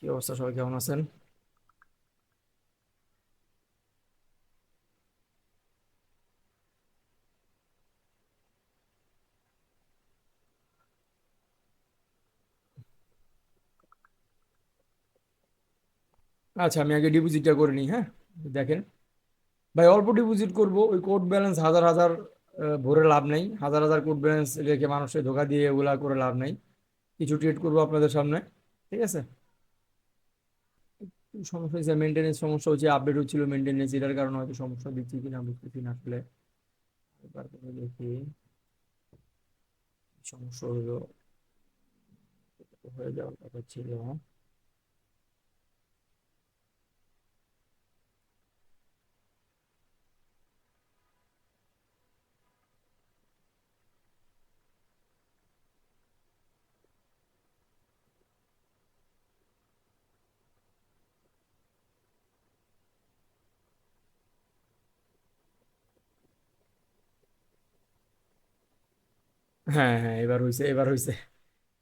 কি অবস্থা, সবাই কেমন আছেন? আচ্ছা, আমি আগে ডিপোজিটটা করে নিই, হ্যাঁ। দেখেন ভাই, অল্প ডিপোজিট করব, ওই কোড ব্যালেন্স হাজার হাজার ভরে লাভ নেই, হাজার হাজার কোড ব্যালেন্স রেখে মানুষকে ধোকা দিয়ে ওগুলা করে লাভ নেই। কিছু ট্রেড করবো আপনাদের সামনে, ঠিক আছে। সমস্যা হচ্ছে মেনটেনেন্স, সমস্যা হচ্ছে আপডেট হচ্ছিল মেনটেনেন্স, এটার কারণে হয়তো সমস্যা দিচ্ছি কিনা বুঝতেছি না আসলে। তারপরে দেখি কি সমস্যা হলো। হয়ে যাওয়ার কথা ছিল। হ্যাঁ হ্যাঁ, এবার হয়েছে, এবার হয়েছে।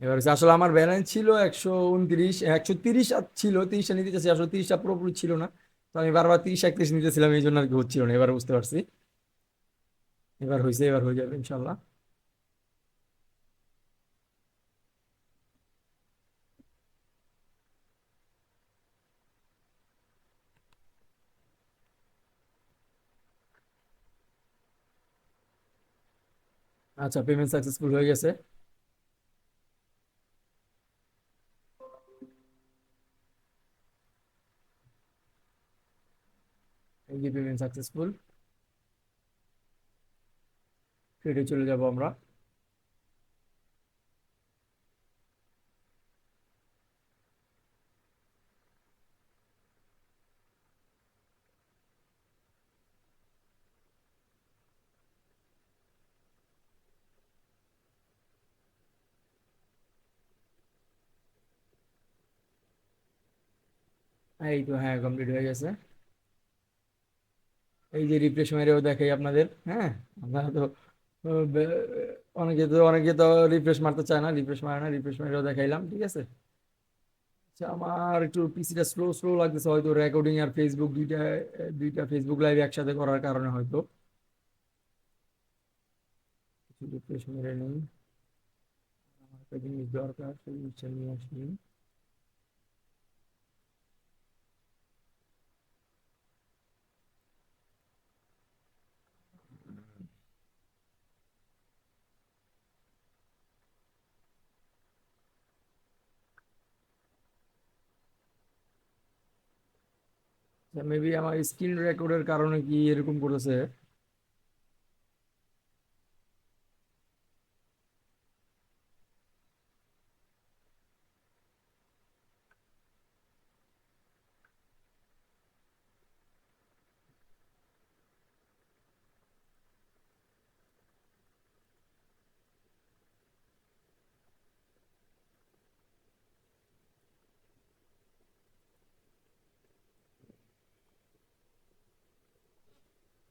এবার হচ্ছে আসলে আমার ব্যালেন্স ছিল 129, 130 ছিল, 30টা নিতে চাচ্ছি, আসলে 30টা পুরোপুরি ছিল না। তো আমি বারবার 30 31 নিতেছিলাম, এই জন্য আর কি হচ্ছিল না, এবার বুঝতে পারছি। এবার হয়েছে, এবার হয়ে যাবে ইনশাল্লাহ। আচ্ছা, পেমেন্ট সাকসেসফুল হয়ে গেছে। এই যে পেমেন্ট সাকসেসফুল, ট্রেডে চলে যাব আমরা। এই তো, হ্যাঁ, কমপ্লিট হয়ে গেছে। এই যে রিফ্রেশ মেরেও দেখাই আপনাদের, হ্যাঁ। আপনারা তো অনেকে তো রিফ্রেশ মারতে চায় না, রিফ্রেশ মারে না, রিফ্রেশ মেরেও দেখাইলাম, ঠিক আছে। আচ্ছা, আমার একটু পিসিটা স্লো স্লো লাগতেছে, হয়তো রেকর্ডিং আর ফেসবুক দুইটা, দুইটা ফেসবুক লাইভ একসাথে করার কারণে হয়তো। কিছু রিফ্রেশ মেরে নিই। আমার একটা জিনিস দরকার, সেই জিনিসটা নিয়ে আসি। মেবি আমার স্ক্রিন রেকর্ডের কারণে কি এরকম করতেছে।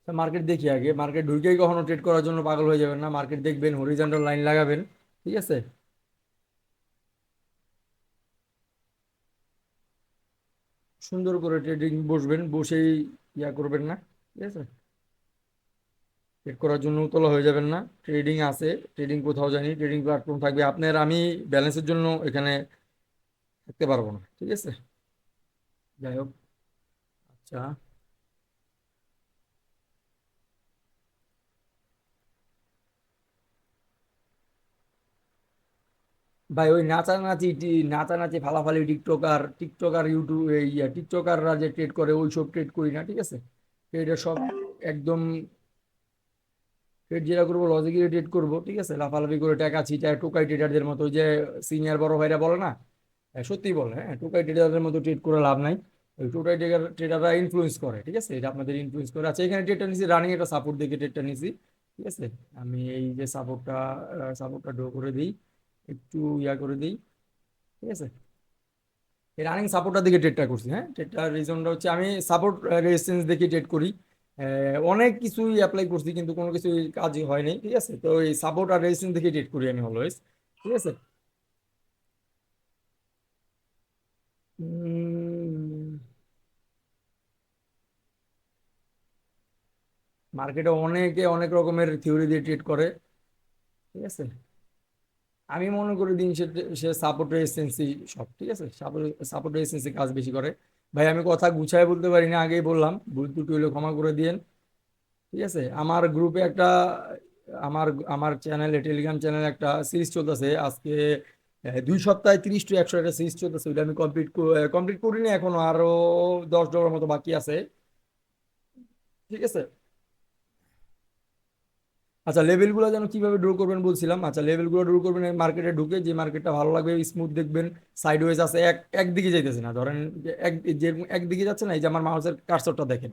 মার্কেট দেখি আগে, মার্কেট ঢুকেই কখনো ট্রেড করার জন্য পাগল হয়ে যাবেন না, মার্কেট দেখবেন, হরিজন্টাল লাইন লাগাবেন, ঠিক আছে। সুন্দর করে ট্রেডিং বসবেন, বসেই ইয়া করবেন না, ঠিক আছে। ট্রেড করার জন্য তোলা হয়ে যাবেন না। ট্রেডিং আছে, ট্রেডিং কোথাও জানি, ট্রেডিং প্ল্যাটফর্ম থাকবে আপনার, আমি ব্যালেন্সের জন্য এখানে থাকতে পারবো না, ঠিক আছে। যাই হোক। আচ্ছা ভাই, ওই নাচানাচি নাচানাচি ফালাফালি টিকটকার টিকটকার ইউটিউব, ইয়া টিকটকাররা যে ট্রেড করে ওই সব ট্রেড করি না, ঠিক আছে। ট্রেডের সব একদম, ট্রেড যেটা করবো লজিক্যালি ট্রেড করবো, ঠিক আছে। লাফালাফি করে টাকা ছিটায় টোকাই ট্রেডারদের মতো, ওই যে সিনিয়র বড় ভাইরা বলে না, সত্যি বলে, হ্যাঁ, টোকাই ট্রেডারদের মতো ট্রেড করে লাভ নাই। ওই টোকাই ট্রেডাররা ইনফ্লুয়েন্স করে, ঠিক আছে, এটা আপনাদের ইনফ্লুয়েন্স করে। আচ্ছা, এখানে ট্রেডটা নিছি, রানিং একটা সাপোর্ট দেখে ট্রেডটা নিছি, ঠিক আছে। আমি এই যে সাপোর্টটা ড্র করে দিই, একটু ইয়া করে দিই, ঠিক আছে। এই রানিং সাপোর্টার দিকে ট্রেডটা করছি, হ্যাঁ। ট্রেডটার রিজনটা হচ্ছে আমি সাপোর্ট রেজিস্ট্যান্স দেখে ট্রেড করি। অনেক কিছুই অ্যাপ্লাই করছি কিন্তু কোনো কিছুই কাজই হয়নি, ঠিক আছে। তো এই সাপোর্ট আর রেজিস্ট্যান্স দেখে ট্রেড করি আমি অলওয়েজ, ঠিক আছে। মার্কেটে অনেকে অনেক রকমের থিওরি দিয়ে ট্রেড করে, ঠিক আছে। আমি মনে করি দিন শেষে সে সাপোর্ট রেজিস্ট্যান্সি সব, ঠিক আছে, সাপোর্ট রেজিস্ট্যান্সি কাজ বেশি করে। ভাই আমি কথা গুছায় বলতে পারি না, আগেই বললাম, ভুল ত্রুটি হলে ক্ষমা করে দিয়েন, ঠিক আছে। আমার গ্রুপে একটা, আমার আমার চ্যানেলে, টেলিগ্রাম চ্যানেলে একটা সিরিজ চলতেছে আজকে 2 সপ্তাহে 30 to 100 একটা সিরিজ চলতেছে, ওইটা আমি কমপ্লিট করিনি এখনো, আরো 10 ডলার মতো বাকি আছে, ঠিক আছে। আচ্ছা, লেভেলগুলো যেন কিভাবে ড্র করবেন বলছিলাম। আচ্ছা, লেভেলগুলো ড্র করবেন মার্কেটে ঢুকে, যে মার্কেটটা ভালো লাগবে, স্মুথ দেখবেন, সাইডওয়েজ আছে, একদিকে যাইতেছে না, ধরেন যে যে একদিকে যাচ্ছে না, এই যে আমার মাউসের কার্সরটা দেখেন,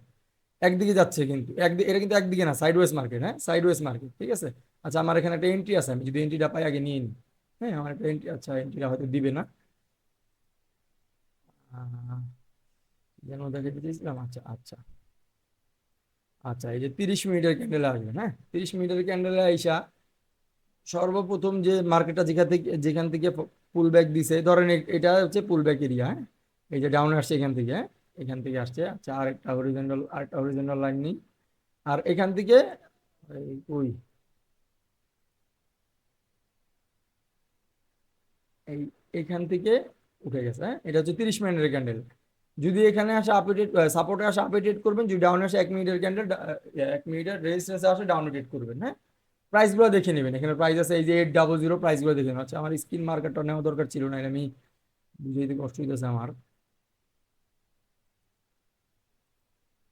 একদিকে যাচ্ছে, কিন্তু একদিকে, এটা কিন্তু একদিকে না, সাইডওয়েজ মার্কেট, হ্যাঁ, সাইডওয়েজ মার্কেট, ঠিক আছে। আচ্ছা, আমার এখানে একটা এন্ট্রি আছে, আমি যদি এন্ট্রিটা পাই আগে নিয়ে নিই। হ্যাঁ, আমার একটা এন্ট্রি, আচ্ছা এন্ট্রিটা হয়তো দিবে না, আহ, যেন দেখে দিয়েছিলাম, আচ্ছা আচ্ছা। আচ্ছা, এই যে 30 মিনিটের ক্যান্ডেলে আসবেন, হ্যাঁ, 30 মিনিটের ক্যান্ডেলে আইসা সর্বপ্রথম যে মার্কেটটা যেখান থেকে পুল ব্যাক দিছে, ধরেন এটা হচ্ছে পুল ব্যাক এরিয়া, হ্যাঁ, এই যে ডাউন আসছে এখান থেকে, হ্যাঁ, এখান থেকে আসছে, আচ্ছা, আরেকটা হরিজন্টাল লাইন নিই, আর এখান থেকে ওই এই এখান থেকে উঠে গেছে, হ্যাঁ, এটা হচ্ছে 30 মিনিটের ক্যান্ডেল। যদি এখানে আসে আপডেট, সাপোর্টে আসে আপডেট করবেন, যদি ডাউনে আসে 1 মিনিটের ক্যান্ডেল, 1 মিনিটের রেজিস্ট্যান্সে আসে ডাউন করবেন, হ্যাঁ। প্রাইস গুলো দেখে নেবেন, এখানে প্রাইস আছে এই যে 800, প্রাইস গুলো দেখে নেবেন। আচ্ছা, আমার স্ক্রিন মার্কেটটা নেওয়া দরকার ছিল না, এটা আমি বুঝাইতে কষ্ট হইতেছে আমার।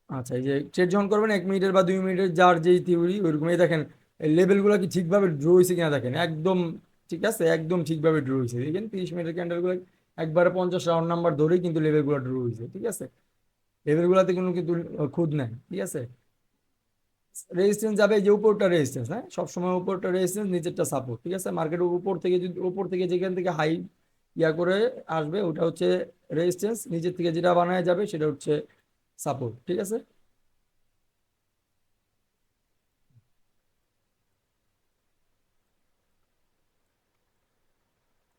আচ্ছা, এই যে ট্রেড যখন করবেন 1 মিনিটের বা 2 মিনিটের, যার যেই থিওরি ওইরকমই দেখেন, লেভেলগুলো কি ঠিকভাবে ড্র হয়েছে কিনা দেখেন, একদম ঠিক আছে, একদম ঠিকভাবে ড্র হয়েছে, দেখেন 30 মিনিটের ক্যান্ডেলগুলো একবারে 50 রাউন্ড নাম্বার ধরেই কিন্তু লেভেলগুলো ড্র হয়েছে, ঠিক আছে। লেভেলগুলোতে কোনো কিন্তু খুদ নাই, ঠিক আছে। রেজিস্ট্যান্স যাবে এই যে উপরটা রেজিস্ট্যান্স, হ্যাঁ, সবসময় উপরটা রেজিস্ট্যান্স, নিচেরটা সাপোর্ট, ঠিক আছে। মার্কেটের উপর থেকে, যদি উপর থেকে যেখান থেকে হাই করে আসবে ওটা হচ্ছে রেজিস্ট্যান্স, নিচের থেকে যেটা বানায় যাবে সেটা হচ্ছে সাপোর্ট, ঠিক আছে।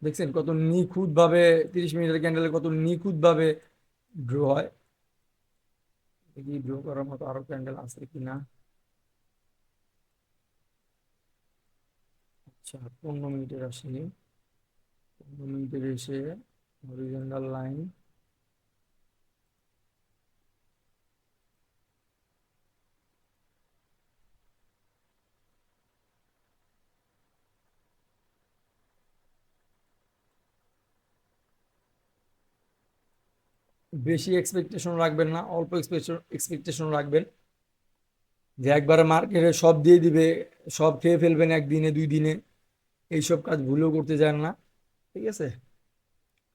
দেখছেন কত নিখুঁত ভাবে 30 মিনিটের ক্যান্ডেলে কত নিখুঁত ভাবে ড্র হয়। দেখি ড্র করার মতো আরো ক্যান্ডেল আছে কিনা। আচ্ছা, 15 মিনিটের আসেনি, 15 মিনিটের এসে হরিজন্টাল লাইন, বেশি এক্সপেকটেশন রাখবেন না, অল্প এক্সপেকটেশন রাখবেন, যে একবারে মার্কেটে সব দিয়ে দিবে, সব খেয়ে ফেলবেন একদিনে 2 দিনে, এইসব কাজ ভুলেও করতে যান না, ঠিক আছে।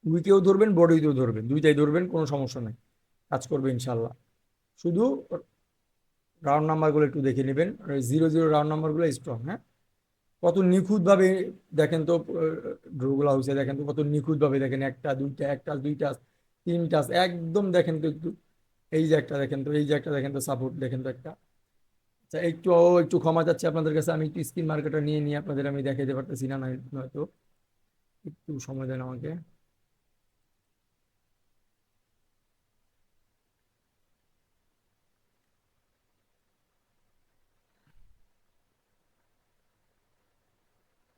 উইকেও ধরবেন, বডিতেও ধরবেন, দুইটাই ধরবেন, কোনো সমস্যা নেই, কাজ করবে ইনশাল্লাহ। শুধু রাউন্ড নাম্বারগুলো একটু দেখে নেবেন, 0 0 রাউন্ড নাম্বারগুলো স্ট্রং, হ্যাঁ। কত নিখুঁত ভাবে দেখেন তো, ড্রগুলো হাউসে দেখেন তো কত নিখুঁত ভাবে দেখেন, একটা দুইটা, একটা দুইটা, তিনটা, একদম দেখেন তো একটু, এই যে একটা দেখেন তো, এই যে একটা দেখেন তো, সাপোর্ট দেখেন তো একটা। আচ্ছা, একটু ক্ষমা চাচ্ছি আপনাদের কাছে, আমি একটু স্ক্রিন মার্কেটটা নিয়ে নিয়ে আপনাদের আমি দেখাইতে পারতেছি না, নয়তো একটু সময় দেন আমাকে।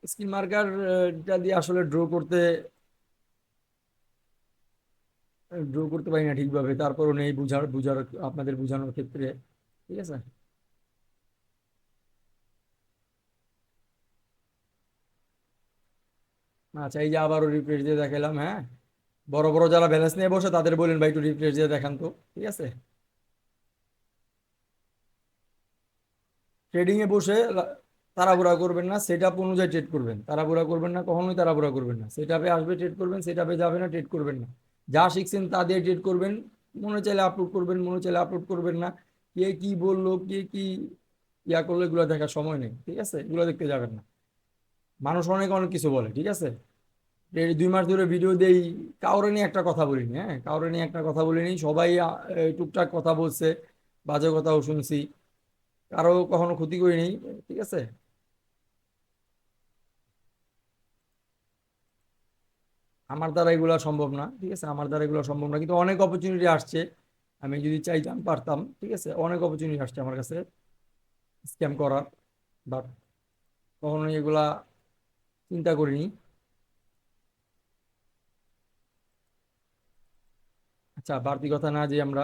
স্ক্রিন মার্কারটা দিয়ে আসলে ড্র করতে পারি না ঠিকভাবে, তারপরও নেই বুঝার বুঝার আপনাদের বোঝানোর ক্ষেত্রে, ঠিক আছে। আচ্ছা, এই যে আবারও রিফ্রেশ দিয়ে দেখালাম, হ্যাঁ। বড় বড় যারা ব্যালেন্স নিয়ে বসে তাদের বলেন ভাই একটু রিফ্রেশ দিয়ে দেখান তো, ঠিক আছে। ট্রেডিং এ বসে তাড়াহুড়া করবেন না, সেট আপ অনুযায়ী ট্রেড করবেন, তাড়াহুড়া করবেন না, কখনোই তাড়াহুড়া করবেন না, সেট আপে আসবে ট্রেড করবেন, সেট আপে যাবে না ট্রেড করবেন না। যা শিখছেন তা দিয়ে ট্রেড করবেন, মনে চাইলে আপলোড করবেন, মনে চাইলে আপলোড করবেন না, কে কি বললো, কে কি করলো, এগুলো দেখার সময় নেই, ঠিক আছে, এগুলো দেখতে যাবেন না। মানুষ অনেক অনেক কিছু বলে, ঠিক আছে। এই 2 মাস ধরে ভিডিও দেই, কাউরে নিয়ে একটা কথা বলিনি, হ্যাঁ, কাউরে নিয়ে একটা কথা বলিনি, সবাই টুকটাক কথা বলছে, বাজে কথাও শুনছি, কারো কখনো ক্ষতি করিনি, ঠিক আছে। আমার দ্বারা এগুলো সম্ভব না, ঠিক আছে, আমার দ্বারা এগুলো সম্ভব না, কিন্তু অনেক অপরচুনিটি আসছে। আমি যদি চাইতাম পারতাম, ঠিক আছে, অনেক অপরচুনিটি আসছে আমার কাছে স্ক্যাম করার, বাট কখনোই এগুলা চিন্তা করিনি। আচ্ছা, বাড়তি কথা না, যে আমরা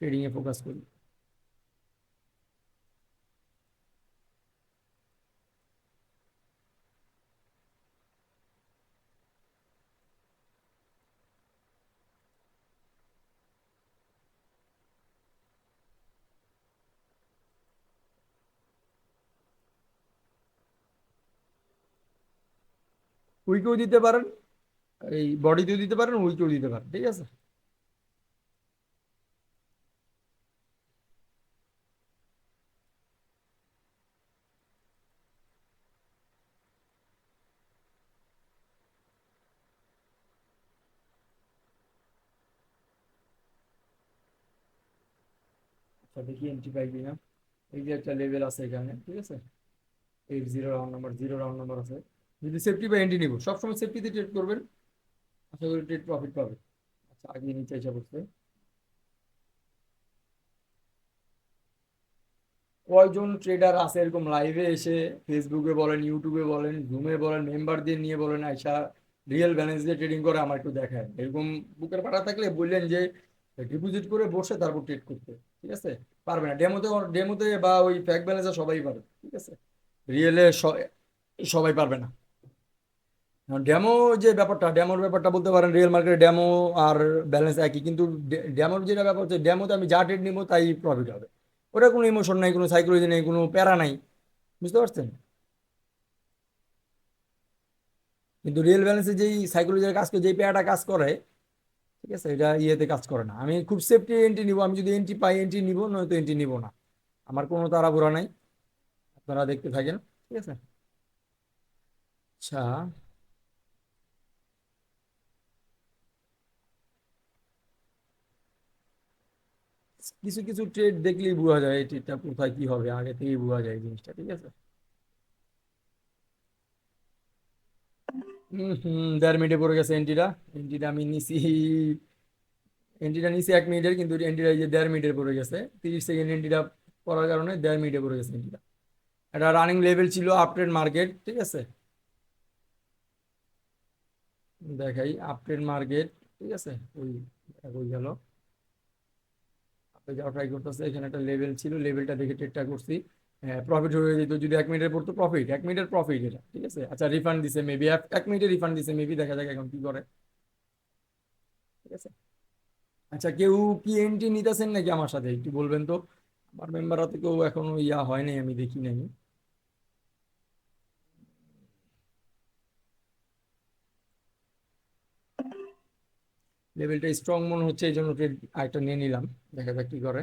ট্রেডিং এ ফোকাস করি। উইকেও দিতে পারেন, এই বডিতেও দিতে পারেন, উইকেও দিতে পারেন, ঠিক আছে। আচ্ছা, দেখি এন্ট্রি পাই কিনা। এই যে একটা লেভেল আছে এখানে, ঠিক আছে, 8 0 রাউন্ড নাম্বার, 0 রাউন্ড নাম্বার আছে। যদি সেফটি বা এন্ট্রি নিব, সবসময় সেফটিতে ট্রেড করবেন, আশা করি ট্রেড প্রফিট পাবে। আচ্ছা, আগে নিচে এসে পড়ছে। কয়জন ট্রেডার আছে এরকম লাইভে এসে, ফেসবুকে বলেন, ইউটিউবে বলেন, জুমে বলেন, মেম্বারদের নিয়ে বলেন, আইসা রিয়েল ব্যালেন্স দিয়ে ট্রেডিং করে আমার একটু দেখায় এরকম। বুকের পাড়া থাকলে বললেন যে ডিপোজিট করে বসে তারপর ট্রেড করতে, ঠিক আছে। পারবে না ডেমোতে, ডেমোতে বা ওই ফ্যাক ব্যালেন্সে সবাই পারে, ঠিক আছে, রিয়েলে সবাই পারবে না। ডেমো, যে ব্যাপারটা, ডেমোর ব্যাপারটা বলতে পারেন, রিয়েল মার্কেটে ডেমো আর ব্যালেন্স একই, কিন্তু ডেমোর যেটা ব্যাপার হচ্ছে, ডেমোতে আমি যা ট্রেড নিবো তাই প্রফিট হবে। ওটা কোনো ইমোশন নাই, কোনো সাইকোলজি নেই, কোনো প্যারা নাই, বুঝতে পারছেন। কিন্তু রিয়েল ব্যালেন্সে যেই সাইকোলজির কাজ করে, যেই প্যারাটা কাজ করে, ঠিক আছে, এটা ইয়েতে কাজ করে না। আমি খুব সেফটি এন্ট্রি নিবো, আমি যদি এন্ট্রি পাই এন্ট্রি নিবো, নয়তো এন্ট্রি নিবো না। আমার কোনো তাড়াহুড়া নাই, আপনারা দেখতে থাকেন, ঠিক আছে। আচ্ছা, কিছু কিছু ট্রেড দেখলেই বোঝা যায় এই ট্রেডটা কোথায় কি হবে, আগে থেকেই বোঝা যায় এই জিনিসটা, ঠিক আছে। হম হম, 1.5 মিনিটে পড়ে গেছে এন্ট্রিটা। এন্ট্রিটা আমি নিছি, এন্ট্রিটা নিছি 1 মিনিটের, কিন্তু এন্ট্রিটা এই যে 1.5 মিনিটের পড়ে গেছে। 30 সেকেন্ড এন্ট্রিটা পড়ার কারণে 1.5 মিনিটে পড়ে গেছে এন্ট্রিটা। এটা রানিং লেভেল ছিল আপট্রেন্ড মার্কেট, ঠিক আছে। দেখাই আপট্রেন্ড মার্কেট, ঠিক আছে। ওই ওই গেল, আপনি যাওয়া ট্রাই করতেছে, এখানে একটা লেভেল ছিল, লেভেলটা দেখে ট্রেডটা করছি। প্রফিট হয়ে যেত যদি 1 মিনিটের পড়তো, প্রফিট 1 মিনিটের প্রফিট এটা, ঠিক আছে। আচ্ছা, রিফান্ড দিছে মেবি, 1 মিনিটে রিফান্ড দিছে মেবি, দেখা যাক এখন কি করে, ঠিক আছে। আচ্ছা, কেউ কি এন্ট্রি নিতেছেন নাকি আমার সাথে, একটু বলবেন তো। আমার মেম্বাররা তো কেউ এখনো ইয়া হয় নাই, আমি দেখি নাই। লেভেলটা স্ট্রং মনে হচ্ছে, এই জন্য ট্রেড আরেকটা নিয়ে নিলাম, দেখা যাক কি করে।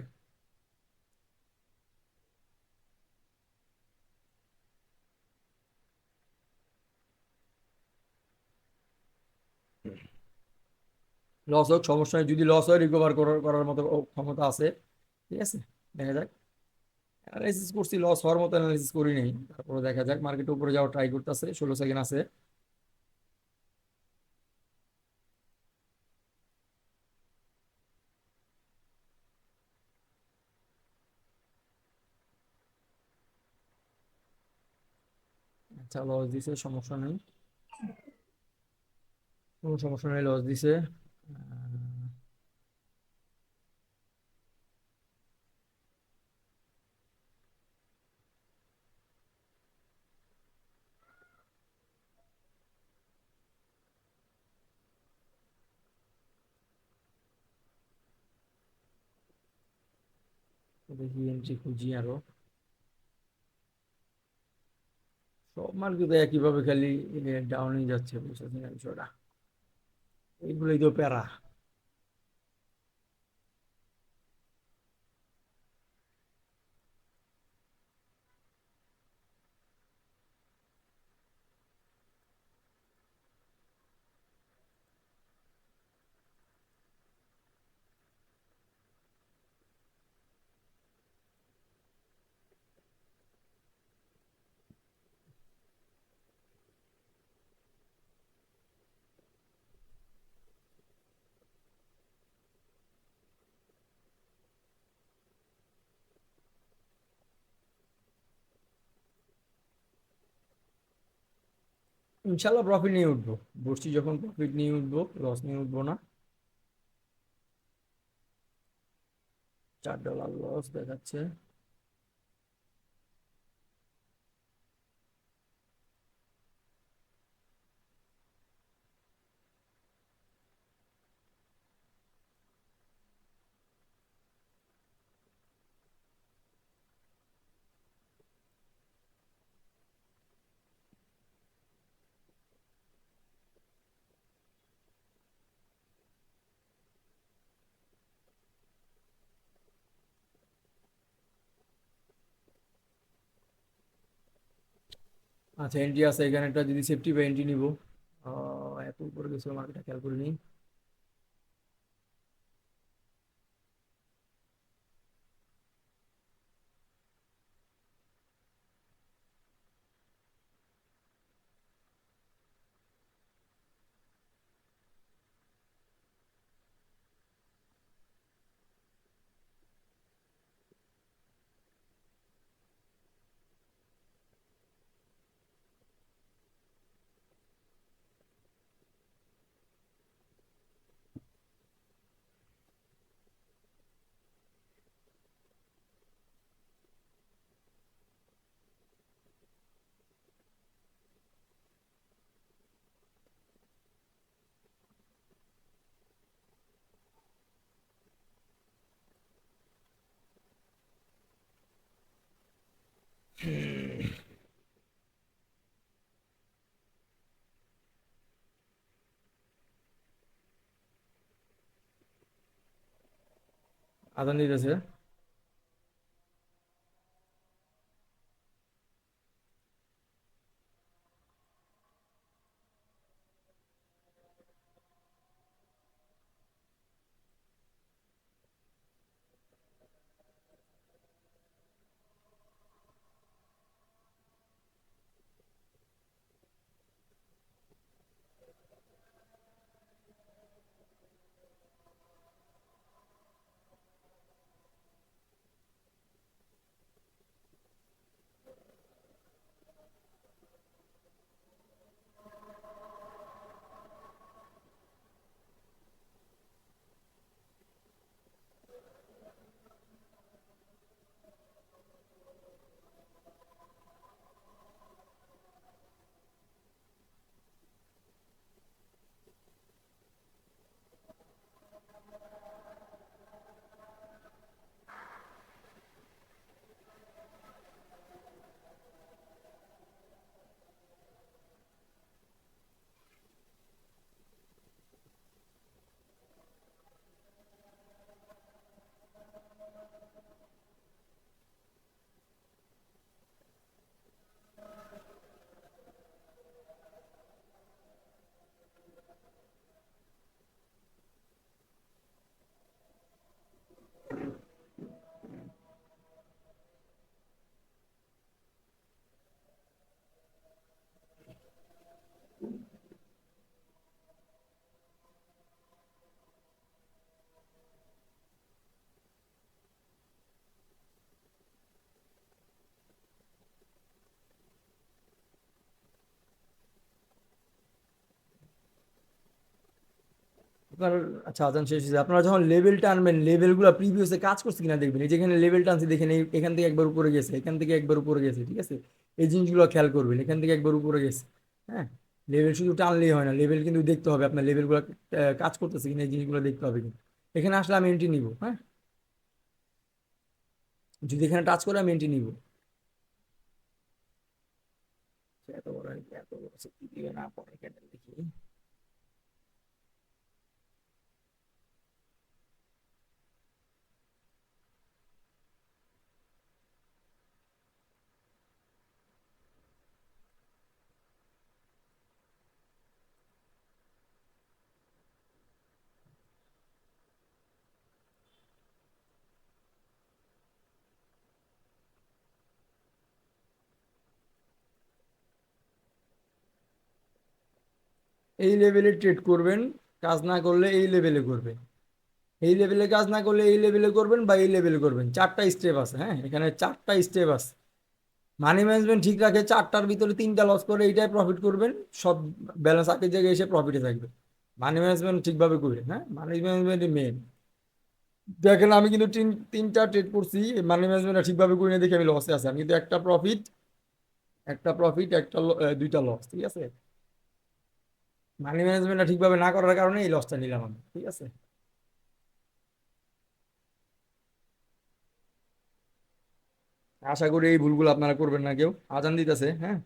লস হোক, সমস্যা নেই, যদি লস হয় রিকভার করার করার মতো ক্ষমতা আছে, ঠিক আছে। দেখা যাক, অ্যানালাইসিস করছি, লস হওয়ার মতো অ্যানালাইসিস করি নেই, তারপরে দেখা যাক। মার্কেটের উপরে যাওয়ার ট্রাই করতেছে, 16 সেকেন্ড আছে। আচ্ছা, লস দিছে, সমস্যা নেই, কোনো সমস্যা নেই, লস দিছে। দেখি এন্ট্রি খুঁজি আরো। সব মার্কেটে একইভাবে খালি ডাউনই যাচ্ছে, বুঝতেছি না বিষয়টা, এইগুলোই তো প্যারা। ইনশাল্লাহ প্রফিট নিয়ে উঠবো। বসছি যখন প্রফিট নিয়ে উঠবো, লস নিয়ে উঠবো না। $4 লস দেখাচ্ছে। আচ্ছা, এন্ট্রি আছে এখানে একটা, যদি সেফটি বা এন্ট্রি নিব। এত উপরে গেছে, মার্কেটটা খেয়াল করিনি। আদান দিতেছে। আপনার, আচ্ছা আজান শেষ হয়েছে, আপনারা যখন লেভেল টানবেন, লেভেলগুলো প্রিভিয়াসে কাজ করছে কিনা দেখবেন। এই যেখানে লেভেল টানছি দেখেন, এখান থেকে একবার উপরে গেছে, এখান থেকে একবার উপরে গেছে, ঠিক আছে? এই জিনিসগুলো খেয়াল করবেন, এখান থেকে একবার উপরে গেছে। হ্যাঁ, লেভেল শুধু টানলেই হয় না, লেভেল কিন্তু দেখতে হবে, আপনার লেভেলগুলো কাজ করতেছে কিনা, এই জিনিসগুলো দেখতে হবে কিন্তু। এখানে আসলে আমি এন্ট্রি নিব, হ্যাঁ, যদি এখানে টাচ করে আমি এন্ট্রি নিব। এত বড়, এত বড় কি দিবে না পরে ক্যান্ডেল দেখি। এই লেভেলে ট্রেড করবেন, কাজ না করলে এই লেভেলে করবেন। এই লেভেলে কাজ না করলে এই লেভেলে করবেন, বা এই লেভেলে করবেন। চারটা স্টেপ আছে, হ্যাঁ, এখানে চারটা স্টেপ আছে। মানি ম্যানেজমেন্ট ঠিক রাখে, চারটার ভিতরে তিনটা লস করে এইটাই প্রফিট করবেন, সব ব্যালেন্স আগের জায়গায় এসে প্রফিটে থাকবে। মানি ম্যানেজমেন্ট ঠিকভাবে করবেন, হ্যাঁ, মানি ম্যানেজমেন্ট মেন। দেখেন আমি কিন্তু তিনটা ট্রেড করছি, মানি ম্যানেজমেন্ট ঠিকভাবে করে নিয়ে দেখে আমি লসে আছি, আমি কিন্তু একটা প্রফিট দুইটা লস, ঠিক আছে। মানি ম্যানেজমেন্টটা ঠিকভাবে না করার কারণে এই লসটা নিলাম আমি, ঠিক আছে। আশা করি এই ভুলগুলো আপনারা করবেন না কেউ। আজান দিতেছে, হ্যাঁ।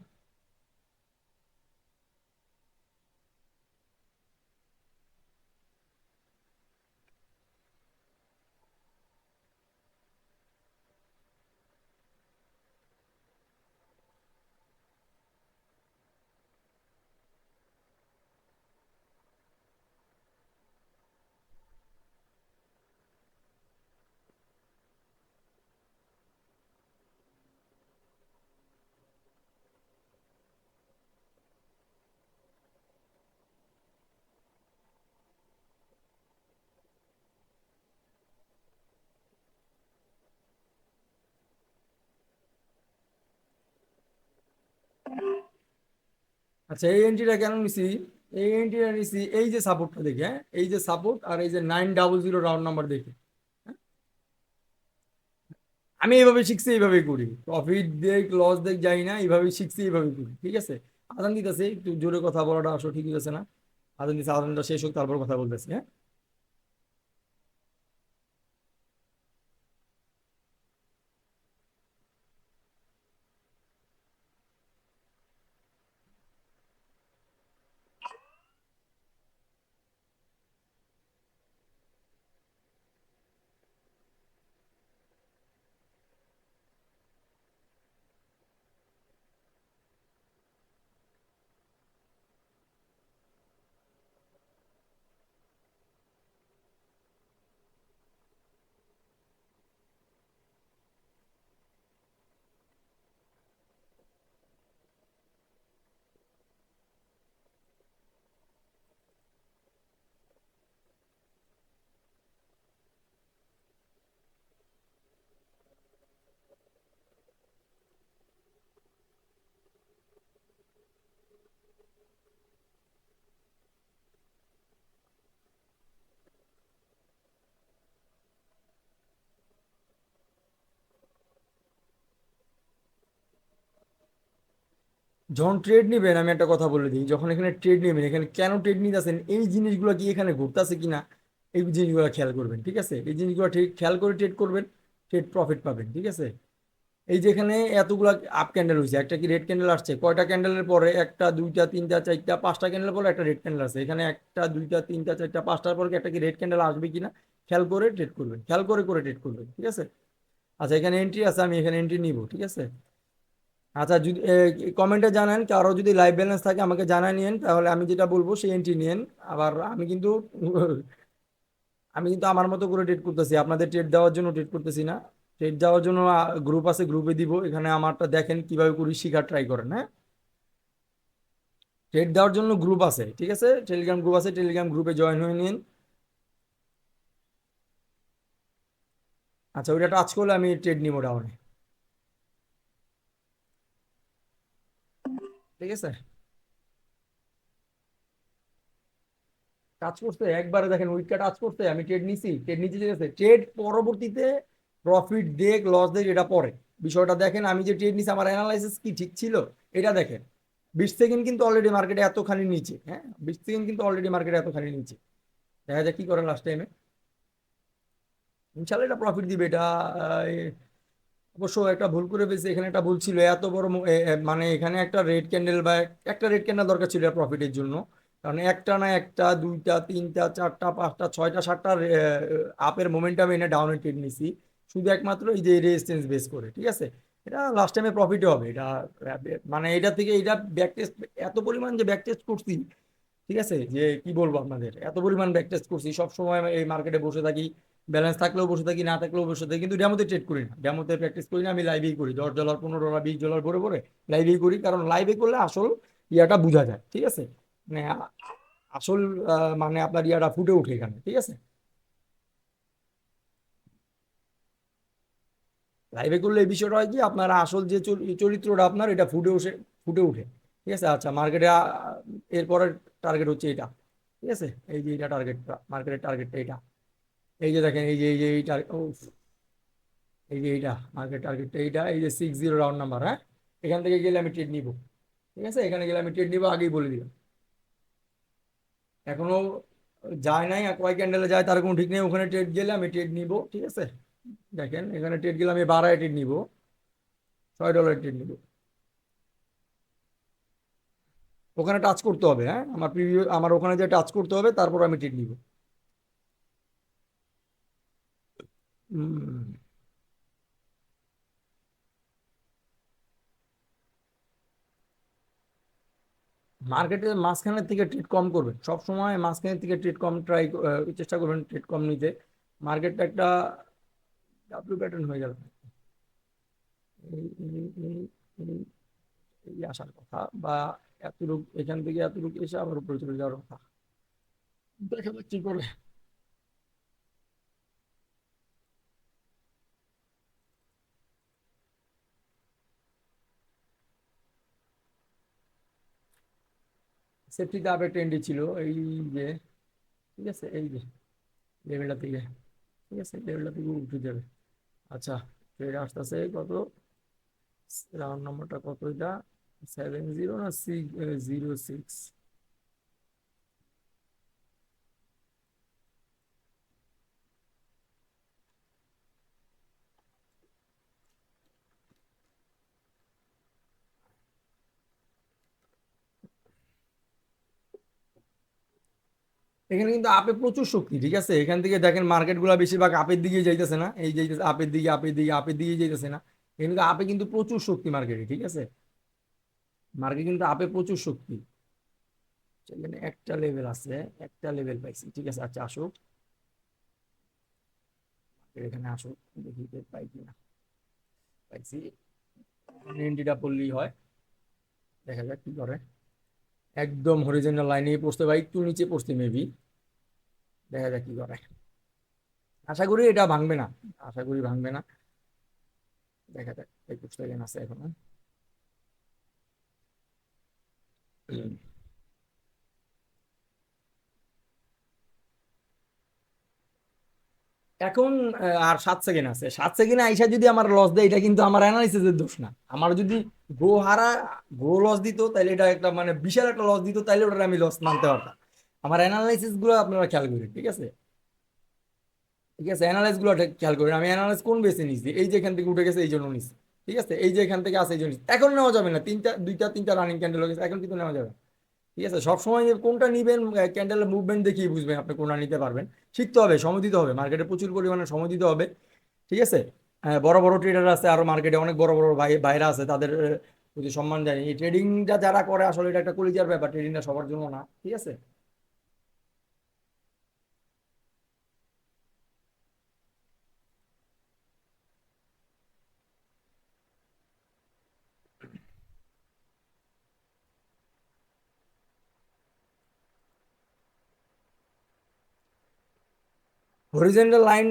আচ্ছা, এই এন্ট্রিটা কেন নিছি? এই এন্ট্রিটা নিছি এই যে সাপোর্টটা দেখে, হ্যাঁ, এই যে সাপোর্ট আর এই যে 900 রাউন্ড নাম্বার দেখে। হ্যাঁ? আমি এইভাবে শিখছি, এইভাবেই করি, প্রফিট দেখ লস দেখ যাই না, এইভাবেই শিখছি, এইভাবেই করি, ঠিক আছে। আদান দিতেছে, একটু জোরে কথা বলাটা আসলে ঠিক আছে না। আদান দিতে, আদানটা শেষ হোক তারপর কথা বলতেছি, হ্যাঁ। যখন ট্রেড নিবেন, আমি একটা কথা বলে দিই, যখন এখানে ট্রেড নেবেন, এখানে কেন ট্রেড নিতেছেন, এই জিনিসগুলো কি এখানে ঘুরতেছে কিনা, এই জিনিসগুলো খেয়াল করবেন, ঠিক আছে। এই জিনিসগুলো ঠিক খেয়াল করে ট্রেড করবেন, ট্রেড প্রফিট পাবেন, ঠিক আছে। এই যেখানে এতগুলা আপ ক্যান্ডেল হয়েছে, একটা কি রেড ক্যান্ডেল আসছে, কয়টা ক্যান্ডেলের পরে একটা দুইটা তিনটা চারটা পাঁচটা ক্যান্ডেল পরে একটা রেড ক্যান্ডেল আছে, এখানে একটা দুইটা তিনটা চারটা পাঁচটার পরে কি একটা কি রেড ক্যান্ডেল আসবে কিনা খেয়াল করে ট্রেড করবেন, খেয়াল করে করে ট্রেড করবেন, ঠিক আছে। আচ্ছা, এখানে এন্ট্রি আছে, আমি এখানে এন্ট্রি নিব, ঠিক আছে। আচ্ছা, যদি কমেন্টে জানান, কারো যদি লাইভ ব্যালেন্স থাকে আমাকে জানাই নিন, তাহলে আমি যেটা বলবো সেই এন্ট্রি নিন। আবার আমি কিন্তু আমার মতো করে ট্রেড করতেছি, আপনাদের ট্রেড দেওয়ার জন্য ট্রেড করতেছি না। ট্রেড দেওয়ার জন্য গ্রুপ আছে, গ্রুপে দিব, এখানে আমারটা দেখেন কিভাবে করি, শিখার ট্রাই করেন, হ্যাঁ। ট্রেড দেওয়ার জন্য গ্রুপ আছে, ঠিক আছে, টেলিগ্রাম গ্রুপ আছে, টেলিগ্রাম গ্রুপে জয়েন হয়ে নিন। আচ্ছা, ওইটা টাচ করলে আমি ট্রেড নিবো ডাউনে, ঠিক আছে। কাজ করতে একবারে দেখেন উইকটা টাচ করতে আমি ট্রেড নিছি, ট্রেড নিচে যেতেছে, ট্রেড পরবর্তীতে প্রফিট দেখ লস দেখ এটা পরে, বিষয়টা দেখেন আমি যে ট্রেড নিছি আমার অ্যানালাইসিস কি ঠিক ছিল, এটা দেখেন। 20 সেকেন্ড কিন্তু অলরেডি মার্কেটে এতখানি নিচে, হ্যাঁ, 20 সেকেন্ড কিন্তু অলরেডি মার্কেটে এতখানি নিচে। দেখা যাক কি করেন লাস্ট টাইমে। ইনশাল্লাহ এটা প্রফিট দিবে, এটা অবশ্য একটা ভুল করে ফেলছে, এখানে একটা ভুল ছিল, এত বড় মানে এখানে একটা রেড ক্যান্ডেল বা একটা রেড ক্যান্ডেল দরকার ছিল প্রফিটের জন্য। কারণ একটা না একটা দুইটা তিনটা চারটা পাঁচটা ছয়টা সাতটা আপের মোমেন্টাম এনে ডাউনে ট্রেড নিছি, শুধু একমাত্র এই যে রেজিস্ট্যান্স বেস করে, ঠিক আছে। এটা লাস্ট টাইমে প্রফিটও হবে এটা, মানে এটা থেকে এটা ব্যাক টেস্ট, এত পরিমাণ যে ব্যাক টেস্ট করছি, ঠিক আছে, যে কি বলবো আপনাদের, এত পরিমাণ ব্যাক টেস্ট করছি, সব সময় এই মার্কেটে বসে থাকি, ব্যালেন্স থাকলেও বসে থাকি, না থাকলেও বসে থাকি, কিন্তু ডেমোতে ট্রেড করি না, ডেমোতে প্র্যাকটিস করি না, আমি লাইভেই করি, $10 $15 $20 ভরে ভরে লাইভেই করি, কারণ লাইভে করলে আসল ইয়াটা বোঝা যায়, ঠিক আছে। মানে আসল মানে আপনার ইয়াটা ফুটে ওঠে এখানে, ঠিক আছে। লাইভে করলে এই বিষয়টা হয় কি, আপনার আসল যে চরিত্রটা আপনার এটা ফুটে উঠে। ঠিক আছে, আচ্ছা মার্কেটে এরপরের টার্গেট হচ্ছে এটা। ঠিক আছে, এই যে এটা টার্গেটটা, মার্কেটের টার্গেটটা এটা। এই যে দেখেন, এই যে এই টার্গেট, এই যে এইটা মার্কেট টার্গেটটা এইটা, এই যে 60 রাউন্ড নাম্বার। হ্যাঁ, এখান থেকে গেলে আমি ট্রেড নিব। ঠিক আছে, এখানে গেলে আমি ট্রেড নিব, আগেই বলে দিলাম। এখনো যায় নাই, আর কয় ক্যান্ডেলে যায় তার কোনো ঠিক নেই। ওখানে ট্রেড গেলে আমি ট্রেড নিব। ঠিক আছে, দেখেন এখানে ট্রেড গেলে আমি 12 ট্রেড নিব, $6 ট্রেড নিব। ওখানে টাচ করতে হবে, হ্যাঁ আমার আমার ওখানে যে টাচ করতে হবে, তারপর আমি ট্রেড নিব। মার্কেটে মাঝখানের থেকে ট্রেড কম করবেন, সব সময় মাঝখানের থেকে ট্রেড কম চেষ্টা করবেন ট্রেড কম নিতে। মার্কেটটা একটা ডাব্লিউ প্যাটার্ন হয়ে গেল। এই এই এই এই এই আসার কথা, বা এতটুক এখান থেকে এতটুক এসে আবার উপরে চলে যাওয়ার কথা। দেখা যাক কি করে। সেফটিতে আপে ট্রেন্ডই ছিল, এই যে ঠিক আছে, এই যে লেভেলটা থেকে। ঠিক আছে, লেভেলটা থেকে উঠে যাবে। আচ্ছা, ট্রেড আসতেছে কত, রাউন্ড নম্বরটা কত এটা, 70 না 06। এখানে কিন্তু আপে প্রচুর শক্তি। ঠিক আছে, এখান থেকে দেখেন মার্কেট গুলা বেশিরভাগ আপের দিকে যাইতেছে না, এই যাইতেছে আপের দিকে, আপের দিকে যাইতেছে না। এখানে কিন্তু আপে কিন্তু প্রচুর শক্তি মার্কেটে। ঠিক আছে, মার্কেট কিন্তু আপে প্রচুর শক্তি। এখানে একটা লেভেল আছে, একটা লেভেল পাইছি। ঠিক আছে, আচ্ছা আসুক, এখানে আসুক, দেখি পাই কিনা। পাইছি, এন্ট্রিটা পড়লেই হয়, দেখা যাক কি করে। একদম হরিজন্টাল লাইনে পড়তে, ভাই একটু নিচে পড়তে মেবি, দেখা যাক কি করে। আশা করি এটা ভাঙবে না, আশা করি ভাঙবে না। দেখা যাক, 21 সেকেন্ড আছে এখনো। এখন আর 7 সেকেন্ড আছে, 7 সেকেন্ডে আইসা যদি আমার লস দেয়, এটা কিন্তু আমার অ্যানালিসিসের দোষ না। আমার যদি গো হারা গো লস দিত, তাহলে এটা একটা মানে বিশাল একটা লস দিত, তাহলে ওটা আমি লস মানতে পারতাম। আমার অ্যানালাইসিস গুলো আপনারা খেয়াল করেন। ঠিক আছে, ঠিক আছে, অ্যানালাইস গুলো খেয়াল করেন। আমি অ্যানালাইস কোন বেসে নিছি, এই যে এখান থেকে উঠে গেছে এই জন্য নিছি। ঠিক আছে, এই যে এখান থেকে আসে এই জন্য নিছি। এখন নেওয়া যাবে না, দুইটা তিনটা রানিং ক্যান্ডেল হয়ে গেছে, এখন কিন্তু নেওয়া যাবে না। ঠিক আছে, সবসময় যে কোনটা নিবেন, ক্যান্ডেলের মুভমেন্ট দেখিয়ে বুঝবেন আপনি কোনটা নিতে পারবেন। শিখতে হবে, সময় দিতে হবে, মার্কেটে প্রচুর পরিমাণে সময় দিতে হবে। ঠিক আছে, বড় বড় ট্রেডার আছে, আরো মার্কেটে অনেক বড় বড় ভাইরা আছে, তাদের প্রতি সম্মান জানি। এই ট্রেডিংটা যারা করে আসলে এটা একটা কলিজার ব্যাপার, ট্রেডিংটা সবার জন্য না। ঠিক আছে, হরিজন্টাল লাইন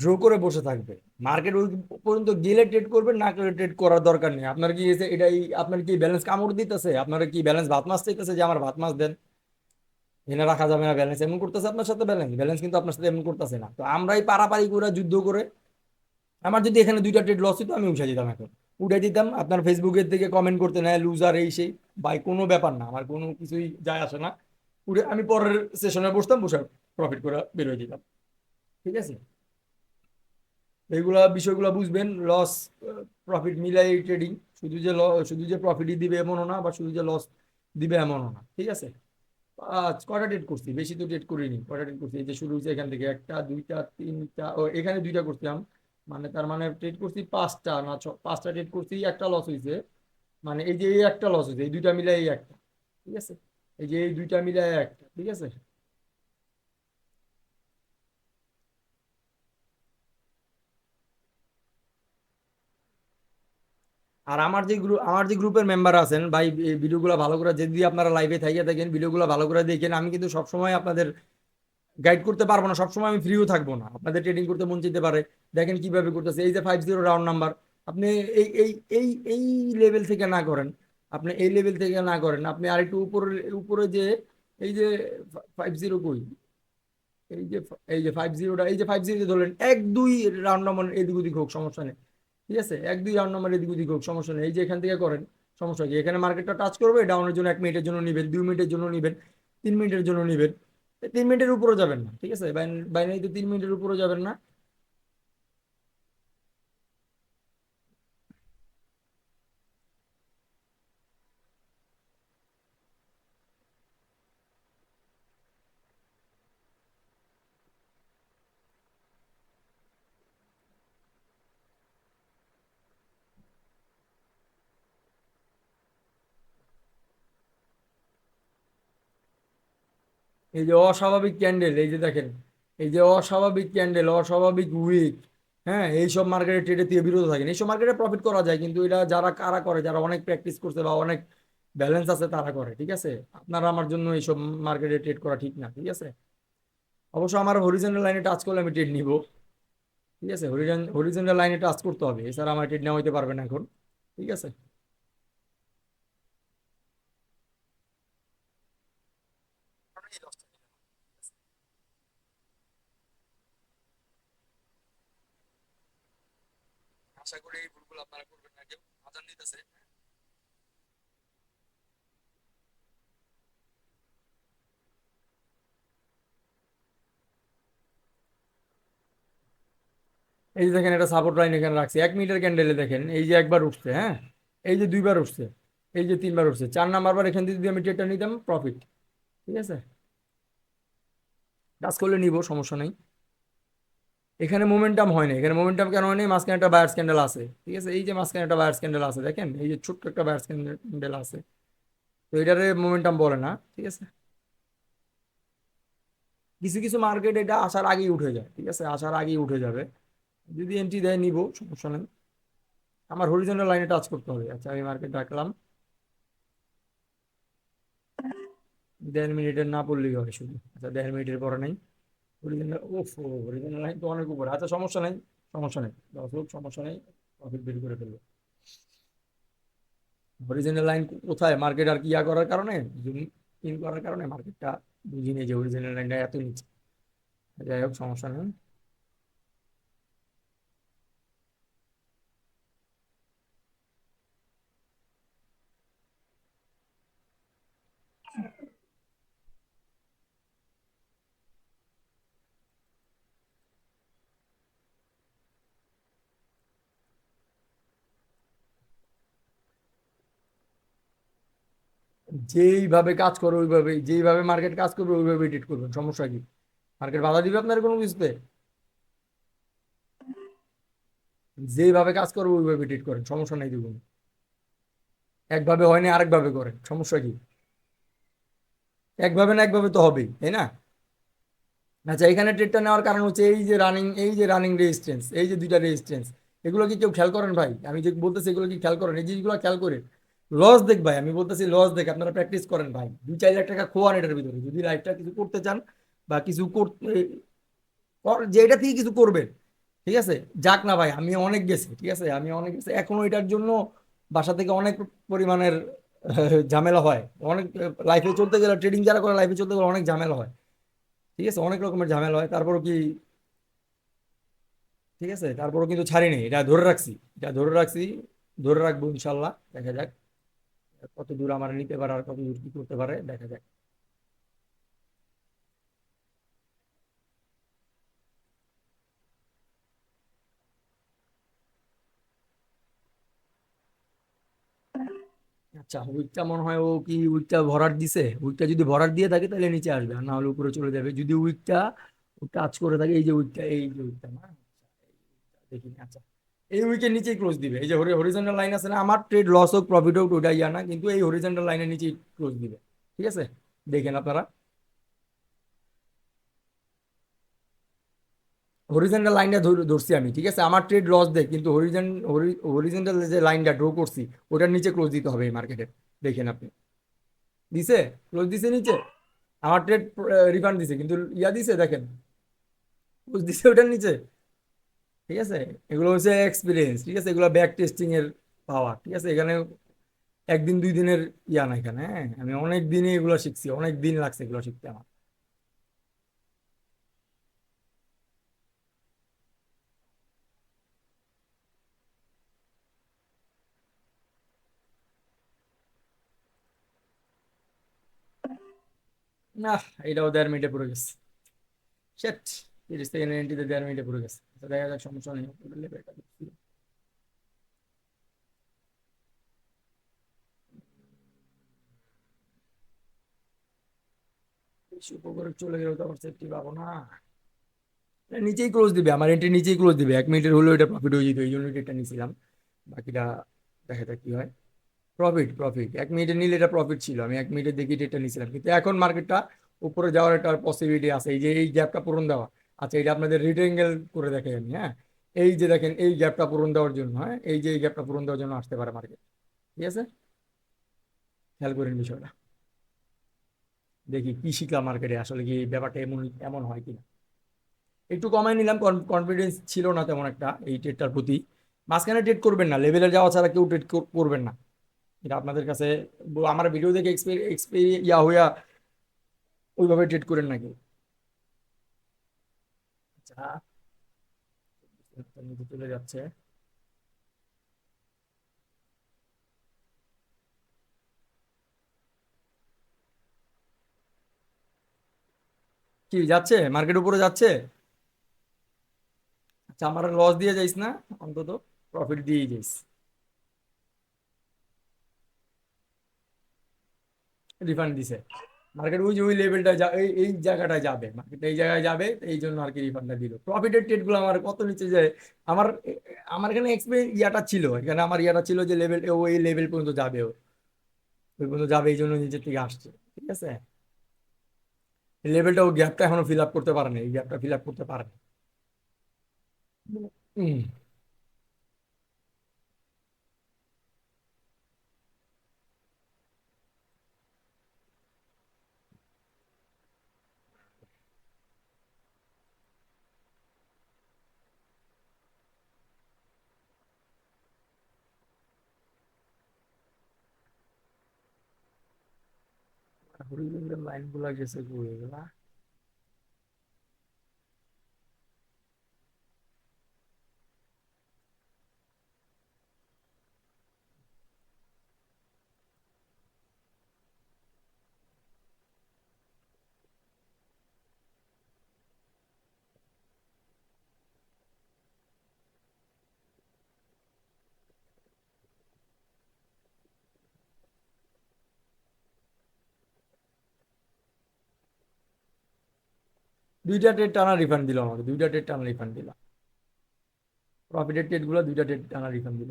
ড্র করে বসে থাকবে। মার্কেট ওই পর্যন্ত গেলে ট্রেড করবেন, না করে ট্রেড করার দরকার নেই। আপনার কি এটাই, আপনার কি ব্যালেন্স কামড় দিতেছে, আপনার কি ব্যালেন্স ভাত মাছ চাইতেছে যে আমার ভাত মাছ দেন, এনে রাখা যাবে না ব্যালেন্স, এমন করতেছে আপনার সাথে। ব্যালেন্স ব্যালেন্স কিন্তু আপনার সাথে এমন করতেছে না। তো আমরাই পারাপারি করে যুদ্ধ করে, আমার যদি এখানে দুইটা ট্রেড লস হতো, আমি উঠে দিতাম এখন, উঠে দিতাম। আপনার ফেসবুকের থেকে কমেন্ট করতে নেয় লুজার এই সেই, ভাই কোনো ব্যাপার না, আমার কোনো কিছুই যায় আসে না। উঠে আমি পরের সেশনে বসতাম, বসে প্রফিট করে বেরোয় দিতাম। ঠিক আছে, এইগুলা বিষয়গুলো বুঝবেন। লস প্রফিট মিলাই ট্রেডিং, শুধু যে প্রফিটই দিবে এমনও না, বা শুধু যে লস দিবে এমনও না। ঠিক আছে, কয়টা ডেট করছি, বেশি তো ডেট করিনি। কয়টা ডেট করছি, এই যে শুরু হয়েছে এখান থেকে, একটা দুইটা তিনটা, ও এখানে দুইটা করছিলাম, মানে তার মানে ট্রেড করছি পাঁচটা না পাঁচটা ট্রেড করছি, একটা লস হয়েছে। মানে এই যে এই একটা লস হয়েছে, এই দুইটা মিলাই এই একটা। ঠিক আছে, এই যে এই দুইটা মিলাই একটা। ঠিক আছে, আর আমার যে গ্রুপের মেম্বার আছেন ভাই, এই ভিডিওগুলো ভালো করে যদি আপনারা লাইভে থাকিয়ে থাকেন, ভিডিওগুলো ভালো করে দেখেন। আমি কিন্তু সবসময় আপনাদের গাইড করতে পারবো না, সবসময় আমি ফ্রিও থাকবো না, আপনাদের ট্রেডিং করতে মন চাইতে পারে। দেখেন কিভাবে করতেছে, এই যে 50 রাউন্ড নাম্বার, আপনি এই এই এই এই লেভেল থেকে না করেন, আপনি এই লেভেল থেকে না করেন, আপনি আরেকটু উপরে উপরে যে এই যে 50 কই, এই যে এই যে 50টা, এই যে 50 ধরলেন, 1 2 রাউন্ড নাম্বার এদিক ওদিক হোক সমস্যা নেই, ঠিক আছে, 1 2 রাউন্ড নাম্বার এদিক ওদিক হোক সমস্যা নেই, এই যে এখান থেকে করেন, সমস্যা কি, এখানে মার্কেটটা টাচ করবে, ডাউনের জন্য 1 মিনিটের জন্য নিবেন, 2 মিনিটের জন্য নিবেন, 3 মিনিটের জন্য নিবেন, 3 মিনিটের উপরে যাবেন না, ঠিক আছে, বাইনারিতে 3 মিনিটের উপরে যাবেন না। এই যে অস্বাভাবিক ক্যান্ডেল, এই যে দেখেন, এই যে অস্বাভাবিক ক্যান্ডেল, অস্বাভাবিক উইক, হ্যাঁ, এইসব মার্কেটে ট্রেডে থেকে বিরত থাকেন, এইসব মার্কেটে প্রফিট করা যায়, কিন্তু এটা যারা কারা করে, যারা অনেক প্র্যাকটিস করছে বা অনেক ব্যালেন্স আছে তারা করে, ঠিক আছে, আপনারা আমার জন্য এইসব মার্কেটে ট্রেড করা ঠিক না, ঠিক আছে। অবশ্য আমার হরিজন্টাল লাইনে টাচ করলে আমি ট্রেড নিব, ঠিক আছে, হরিজন্টাল লাইনে টাচ করতে হবে, এছাড়া আমার ট্রেড নেওয়া হইতে পারবে না এখন, ঠিক আছে। আশা করি এই ভুলগুলো আপনারা করবেন না কেউ, আজান দিতেছে। এই যে দেখেন, এটা সাপোর্ট লাইন এখানে রাখছি, 1 মিনিটের ক্যান্ডেলে দেখেন, এই যে একবার উঠছে, হ্যাঁ, এই যে দুইবার উঠছে, এই যে তিনবার উঠছে, 4 নাম্বার বার এখান থেকে যদি আমি ট্রেডটা নিতাম প্রফিট, ঠিক আছে, টাচ করলে নিব সমস্যা নেই। এখানে মোমেন্টাম হয় না, এখানে মোমেন্টাম কেন হয় না, মাঝখানে একটা বায়ার্স ক্যান্ডেল আছে, ঠিক আছে, এই যে মাঝখানে একটা বায়ার্স ক্যান্ডেল আছে দেখেন, এই যে ছোট্ট একটা বায়ার্স ক্যান্ডেল আছে, তো এটারে মোমেন্টাম বলে না, ঠিক আছে। কিছু কিছু মার্কেট এটা আসার আগেই উঠে যায়, ঠিক আছে, আসার আগেই উঠে যাবে, যদি এন্ট্রি দেয় নিব সমস্যা নেই। আমার হরিজন্টাল লাইনে টাচ করতে হবে, আচ্ছা আমি মার্কেট রাখলাম, 1.5 মিনিটের না পড়লেই হয় শুধু, আচ্ছা 1.5 মিনিটের পরে নাই, হরিজন্টাল, ওফ, হরিজন্টাল লাইন তো অনেক উপরে, আচ্ছা সমস্যা নেই, সমস্যা নেই, দর্শক সমস্যা নেই, প্রফিট বের করে ফেলবো। হরিজন্টাল লাইন কোথায়, মার্কেট আর কি ইয়া করার কারণে, জুম ইন করার কারণে মার্কেটটা বুঝি নেই যে হরিজন্টাল লাইনটা এত নিচে, যাই হোক সমস্যা নেই। যেইভাবে কাজ করো ওইভাবে, যেইভাবে মার্কেট কাজ করবে ওইভাবে ট্রিট করবেন, সমস্যা কি, মার্কেট বাধা দিবে আপনার কোনো কিছুতে, যেইভাবে কাজ করবে ওইভাবে ট্রিট করেন, সমস্যা নাই দেখুন, একভাবে হয় না আরেকভাবে করেন, সমস্যা কি, একভাবে না একভাবে তো হবেই, তাই না। আচ্ছা, এখানে ট্রেডটা নেওয়ার কারণ হচ্ছে এই যে রানিং, এই যে রানিং রেজিস্ট্যান্স, এই যে দুইটা রেজিস্ট্যান্স, এগুলো কি কেউ খেয়াল করেন ভাই, আমি যে বলতেছি এগুলো কি খেয়াল করেন, এই জিনিসগুলো খেয়াল করে লস দেখ ভাই, আমি বলতেছি লস দেখ, আপনারা প্র্যাকটিস করেন ভাই, 2 4 লাখ টাকা খোয়ান এটার ভিতরে, যদি লাইফটা কিছু করতে চান বা কিছু করতে, যে এটা থেকে কিছু করবেন, ঠিক আছে। যাক না ভাই, আমি অনেক গেছি, ঠিক আছে, আমি অনেক গেছি, এখনো এটার জন্য বাসা থেকে অনেক পরিমাণের ঝামেলা হয়, অনেক লাইফে চলতে গেলে, ট্রেডিং যারা করে লাইফে চলতে গেলে অনেক ঝামেলা হয়, ঠিক আছে, অনেক রকমের ঝামেলা হয়, তারপরও কি, ঠিক আছে, তারপরও কিন্তু ছাড়িনি, এটা ধরে রাখছি, এটা ধরে রাখছি, ধরে রাখবো ইনশাল্লাহ, দেখা যাক কত দূর আমার নিতে পারে আর কত দূর কি করতে পারে, দেখা যাক। আচ্ছা, উইকটা মনে হয় ও কি উইকটা ভরাট দিছে, উইকটা যদি ভরাট দিয়ে থাকে তাহলে নিচে আসবে, আর না হলে উপরে চলে যাবে, যদি উইকটা টাচ করে থাকে, এই যে উইকটা, এই যে উইকটা না, দেখিনি, আচ্ছা, এই উইকের নিচেই ক্লোজ দিবে, এই যে হরিজন্টাল লাইন আছে না, আমার ট্রেড লস হোক প্রফিট হোক ওইটা ইয়া না, কিন্তু এই হরিজন্টাল লাইনের নিচেই ক্লোজ দিবে, ঠিক আছে, দেখেন আপনারা, হরিজন্টাল লাইনটা ধরছি আমি, ঠিক আছে, আমার ট্রেড লস দেয়, কিন্তু হরিজন্টাল যে লাইনটা ড্র করছি ওটার নিচে ক্লোজ দিতে হবে এই মার্কেটে, দেখেন আপনি, দিছে, ক্লোজ দিছে নিচে, আমার ট্রেড রিফান্ড দিছে, কিন্তু ইয়া দিছে দেখেন, বুঝ দিছে ওটার নিচে। ঠিক আছে, এগুলো হচ্ছে এক্সপিরিয়েন্স, ঠিক আছে, এগুলো ব্যাক টেস্টিং এর পাওয়ার, ঠিক আছে। এখানে একদিন দুই দিনের ইয়া না এখানে, হ্যাঁ আমি অনেক দিনে এগুলো শিখছি, অনেক দিন লাগছে এগুলো শিখতে আমার। না, এটাও 1.5 মিনিটে পুরো গেছে। শেট, 30 সেকেন্ড এন্ট্রিতে 1.5 মিনিটে পুরো গেছে। আচ্ছা, দেখা যাক, সমস্যা নেই। লেভেলটা দেখছি। বেশি উপরে চলে গেলেও তো আবার সেফটি পাবো না। এটা নিচেই ক্লোজ দিবে, আমার এন্ট্রি নিচেই ক্লোজ দিবে, 1 মিনিটের হলেও এটা প্রফিট হয়ে যেত, এই জন্য এটা নিয়েছিলাম। বাকিটা দেখা যাক কি হয়। প্রফিট, প্রফিট 1 মিনিটে নিলে এটা প্রফিট ছিল, আমি 1 মিনিটে দেখি এটা নিয়েছিলাম, কিন্তু এখন মার্কেটটা উপরে যাওয়ার একটা পসিবিলিটি আছে, এই যে এই গ্যাপটা পূরণ দেওয়া। আচ্ছা, এটা আপনাদের রিটেঙ্গেল করে দেখে আমি, হ্যাঁ। এই যে দেখেন, এই গ্যাপটা পূরণ দেওয়ার জন্য, হ্যাঁ, এই যে এই গ্যাপটা পূরণ দেওয়ার জন্য আসতে পারে মার্কেট। ঠিক আছে, খেয়াল করেন বিষয়টা। দেখি কি শিখলাম মার্কেটে, আসলে কি ব্যাপারটা এমন এমন হয় কিনা। একটু কমাই নিলাম, কনফিডেন্স ছিল না তেমন একটা এই ট্রেডটার প্রতি। মাঝখানে ট্রেড করবেন না, লেভেলে যাওয়া ছাড়া কেউ ট্রেড করবেন না। এটা আপনাদের কাছে আমার ভিডিও দেখে ইয়া হইয়া ওইভাবে ট্রেড করেন নাকি। আচ্ছা, নিচে চলে যাচ্ছে। কি যাচ্ছে, মার্কেট উপরে যাচ্ছে। আচ্ছা, আমার লস দিয়ে যাইস না, অন্তত প্রফিট দিয়েই যাইস। রিফান্ড দিছে মার্কেট, ওই যে ওই লেভেলটা এই এই জায়গাটায় যাবে, মার্কেট এই জায়গায় যাবে, এই জন্য আর কি রিফান্ডটা দিল। প্রফিটের ট্রেড গুলো আমার কত নিচে যায়। আমার আমার এখানে এক্সপিরিয়েন্স ইয়াটা ছিল, এখানে আমার ইয়াটা ছিল যে লেভেল, ও এই লেভেল পর্যন্ত যাবে, ও ওই পর্যন্ত যাবে, এই জন্য নিচের থেকে আসছে। ঠিক আছে, এই লেভেলটা, ও গ্যাপটা এখনো ফিল আপ করতে পারেনি, এই গ্যাপটা ফিল আপ করতে পারেনি। হুম। হরিজন্টাল লাইন গুলা গেছে কই এগুলা। দুইটা ট্রেড টানা রিফান্ড দিল আমাকে, দুইটা ট্রেড টানা রিফান্ড দিল। প্রফিটেড ট্রেড গুলো দুইটা ট্রেড টানা রিফান্ড দিল।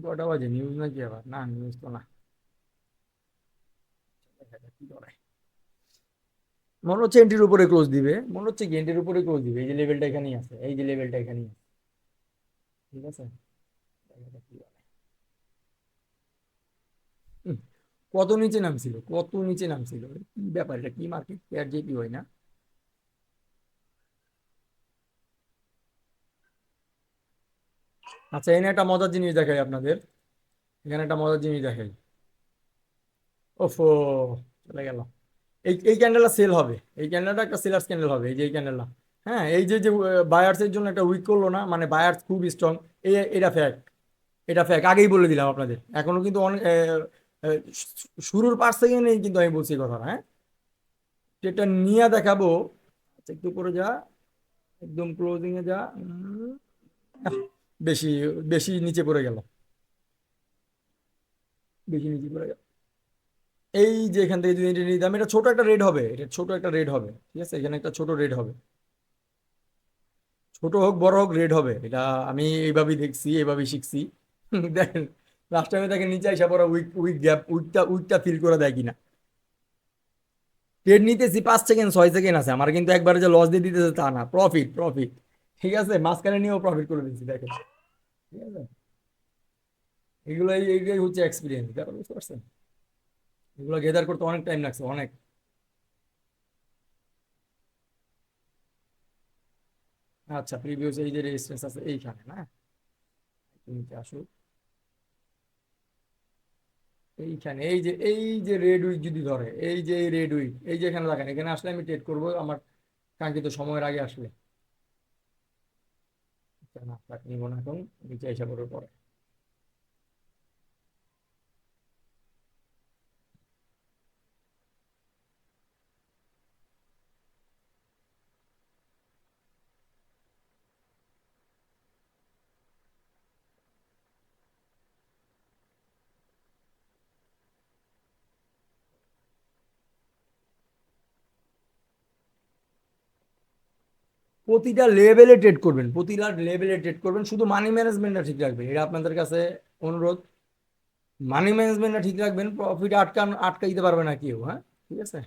কটা বাজে, নিউজ নাকি আবার? না, নিউজ তো না। দেখা যাক কি করে। মনে হচ্ছে এন্ট্রির উপরে ক্লোজ দিবে, মনে হচ্ছে কি এন্ট্রির উপরে ক্লোজ দিবে, এই যে লেভেলটা এখানেই আছে, এই যে লেভেলটা এখানেই আছে। ঠিক আছে, দেখা যাক কি করে। হুম, কত নিচে নামছিল, কত নিচে নামছিল, কি ব্যাপার, এটা কি মার্কেট পেয়ার জেপি হয় না। আচ্ছা, এখানে একটা মজার জিনিস দেখাই আপনাদের, এখানে একটা মজার জিনিস দেখাই। ওফো, চলে গেল। এই এই ক্যান্ডেলটা সেল হবে, এই ক্যান্ডেলটা একটা সেলার্স ক্যান্ডেল হবে, এই যে এই ক্যান্ডেলটা। হ্যাঁ, এই যে যে বায়ার্স এর জন্য একটা উইক করলো না, মানে বায়ার্স খুব স্ট্রং। এটা ফ্যাক্ট, এটা ফ্যাক্ট, আগেই বলে দিলাম আপনাদের, এখনো কিন্তু অনেক শুরুর 5 সেকেন্ডেই কিন্তু আমি বলছি এই কথা, হ্যাঁ। এটা নিয়ে দেখাবো। আচ্ছা, একটু করে যা, একদম ক্লোজিং এ যা। আহ, বেশি, বেশি নিচে পড়ে গেল, বেশি নিচে পড়ে গেল। এই যে এখান থেকে যদি এটা নিতাম, এটা ছোট একটা রেড হবে, এটা ছোট একটা রেড হবে, ঠিক আছে, এখানে একটা ছোট রেড হবে। ছোট হোক বড় হোক, রেড হবে এটা। আমি এইভাবেই দেখছি, এইভাবেই শিখছি। দেখেন, লাস্ট টাইমে দেখেন নিচে আসা পড়া, উইক উইক গ্যাপ, উইকটা উইকটা ফিল করে দেয় কিনা। ট্রেড নিতেছি 5 সেকেন্ড 6 সেকেন্ড আছে আমার, কিন্তু একবারে যে লস দিয়ে দিতেছে তা না, প্রফিট প্রফিট। ঠিক আছে, মাঝখানে নিয়েও প্রফিট করে দিচ্ছি দেখেন। ঠিক আছে, এগুলাই এইগুলাই হচ্ছে এক্সপিরিয়েন্স, ব্যাপার বুঝতে পারছেন? এগুলো গেদার করতে অনেক টাইম লাগছে, অনেক। আচ্ছা, প্রিভিয়াস এই যে রেজিস্ট্যান্স আছে এইখানে না, তুমি আসো এইখানে, এই যে রেড উইক যদি ধরে, এই যে এই রেড উইক, এই যে এখানে দেখেন, এখানে আসলে আমি ট্রেড করবো আমার কাঙ্ক্ষিত সময়ের আগে আসলে। আচ্ছা, না তাকে নিবো না এখন, নিচে এসে পড়বে পরে। প্রতিটা লেভেলে ট্রেড করবেন, প্রতিটা লেভেলে ট্রেড করবেন, শুধু মানি ম্যানেজমেন্টটা ঠিক রাখবেন, এটা আপনাদের কাছে অনুরোধ। মানি ম্যানেজমেন্টটা ঠিক রাখবেন, প্রফিট আটকা দিতে পারবে না কেউ, হ্যাঁ, ঠিক আছে।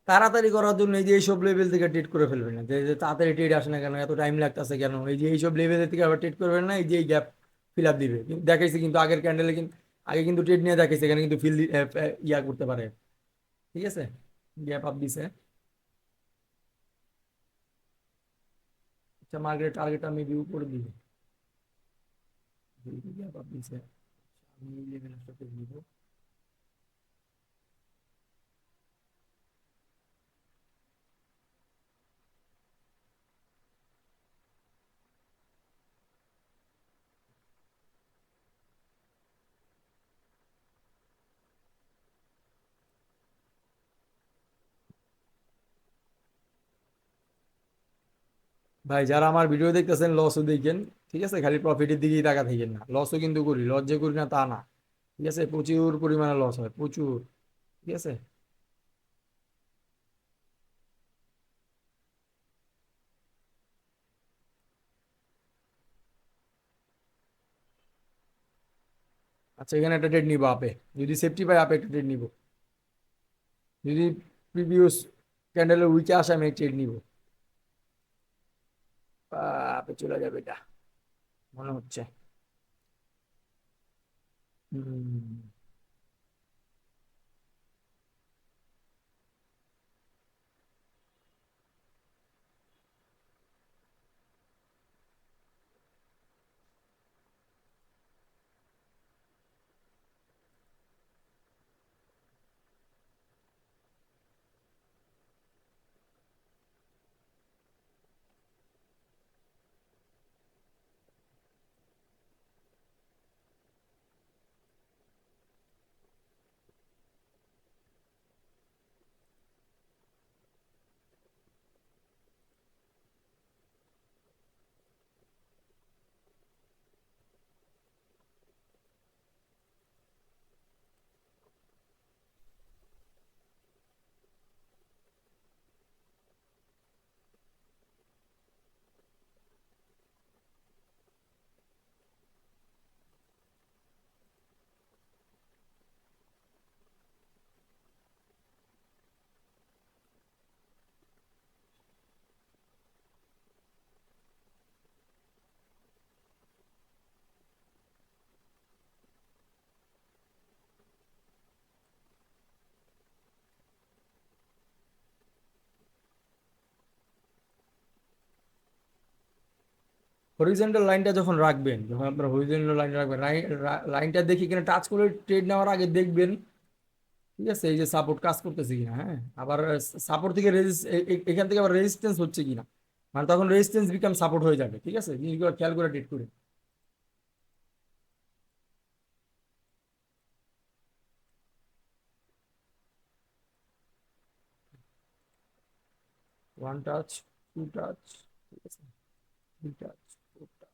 তাড়াতাড়ি করার জন্য এই যে এইসব লেভেল থেকে ট্রেড করে ফেলবেন না, যে যে তাড়াতাড়ি ট্রেড আসে না কেন, এত টাইম লাগতেছে কেন, এই যে এইসব লেভেল থেকে আবার ট্রেড করবেন না, এই যে এই গ্যাপ ফিল আপ দিবে কিন্তু দেখাইছে, কিন্তু আগের ক্যান্ডেলে কিন্তু আগে কিন্তু ট্রেড নিয়ে দেখাইছে, এখানে কিন্তু ফিল ইয়া করতে পারে, ঠিক আছে, গ্যাপ আপ দিছে। আচ্ছা, মার্কেট টার্গেটটা মেবি উপরে দিবে, গ্যাপ আপ দিছে, আমি এই লেভেলের সাথে নিব। ভাই, যারা আমার ভিডিও দেখতেছেন লসও দেখেন, ঠিক আছে, খালি প্রফিটের দিকেই তাকা থাকেন না, লসও কিন্তু করি, লস যে করি না তা না, ঠিক আছে, প্রচুর পরিমাণে লস হয়, প্রচুর, ঠিক আছে। আচ্ছা, এখানে একটা ট্রেড নিবো আপে, যদি সেফটি পাই আপে একটা ট্রেড নিব, যদি প্রিভিয়াস ক্যান্ডেলের উইকে আসে আমি ট্রেড নিব, আপে চলে যাবে এটা মনে হচ্ছে। হুম। হরিজেন্টাল লাইনটা যখন রাখবেন, যখন আপনার হরিজেন্টাল লাইন রাখবেন, লাইনটা দেখি কিনা টাচ করে ট্রেড নেওয়ার আগে দেখবেন, ঠিক আছে, এই যে সাপোর্ট কাজ করতেছে কিনা, হ্যাঁ, আবার সাপোর্ট থেকে এখান থেকে আবার রেজিস্ট্যান্স হচ্ছে কিনা, মানে তখন রেজিস্ট্যান্স বিকাম সাপোর্ট হয়ে যাবে, ঠিক আছে, জিনিসগুলো খেয়াল করে ট্রেড করে। ওয়ান টাচ, টু টাচ, ঠিক আছে, থ্রি টাচ, ফোর টাচ।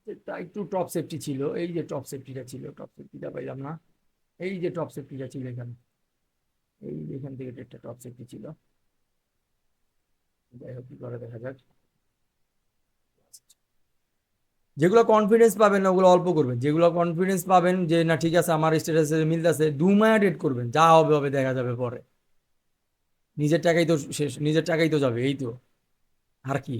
এটা একটু টপ সেফটি ছিল, এই যে টপ সেফটিটা ছিল, টপ সেফটিটা পাইলাম না। এই যে টপ সেফটিটা ছিল এখানে, এই যে এখান থেকে একটা টপ সেফটি ছিল। যাই হোক, কি করে দেখা যাক। যেগুলো কনফিডেন্স পাবেন না ওগুলো অল্প করবেন, যেগুলো কনফিডেন্স পাবেন যে না ঠিক আছে আমার স্ট্যাটাসে মিলতেছে, দুমায়া ডেট করবেন, যা হবে হবে দেখা যাবে পরে। নিজের টাকাই তো শেষ, নিজের টাকাই তো যাবে, এই তো, আর কি।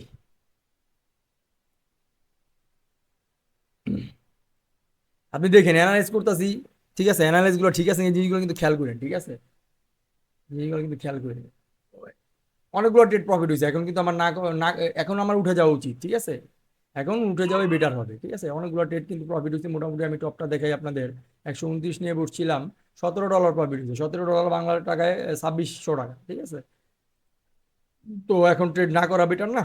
আপনি দেখেন অ্যানালাইজ করতেছি, ঠিক আছে, অ্যানালাইজ গুলো ঠিক আছে, এই জিনিসগুলো কিন্তু খেয়াল করেন, ঠিক আছে, জিনিসগুলো কিন্তু খেয়াল করেন। অনেকগুলো ট্রেড প্রফিট হয়েছে, এখন কিন্তু আমার না, এখন আমার উঠে যাওয়া উচিত, ঠিক আছে, এখন উঠে যাওয়াই বেটার হবে, ঠিক আছে। অনেকগুলো ট্রেড কিন্তু প্রফিট হয়েছে, মোটামুটি আমি টপটা দেখাই আপনাদের। 129 নিয়ে বসছিলাম, $17 প্রফিট হয়েছে, $17 বাংলা টাকায় 2600 টাকা, ঠিক আছে। তো এখন ট্রেড না করা বেটার না।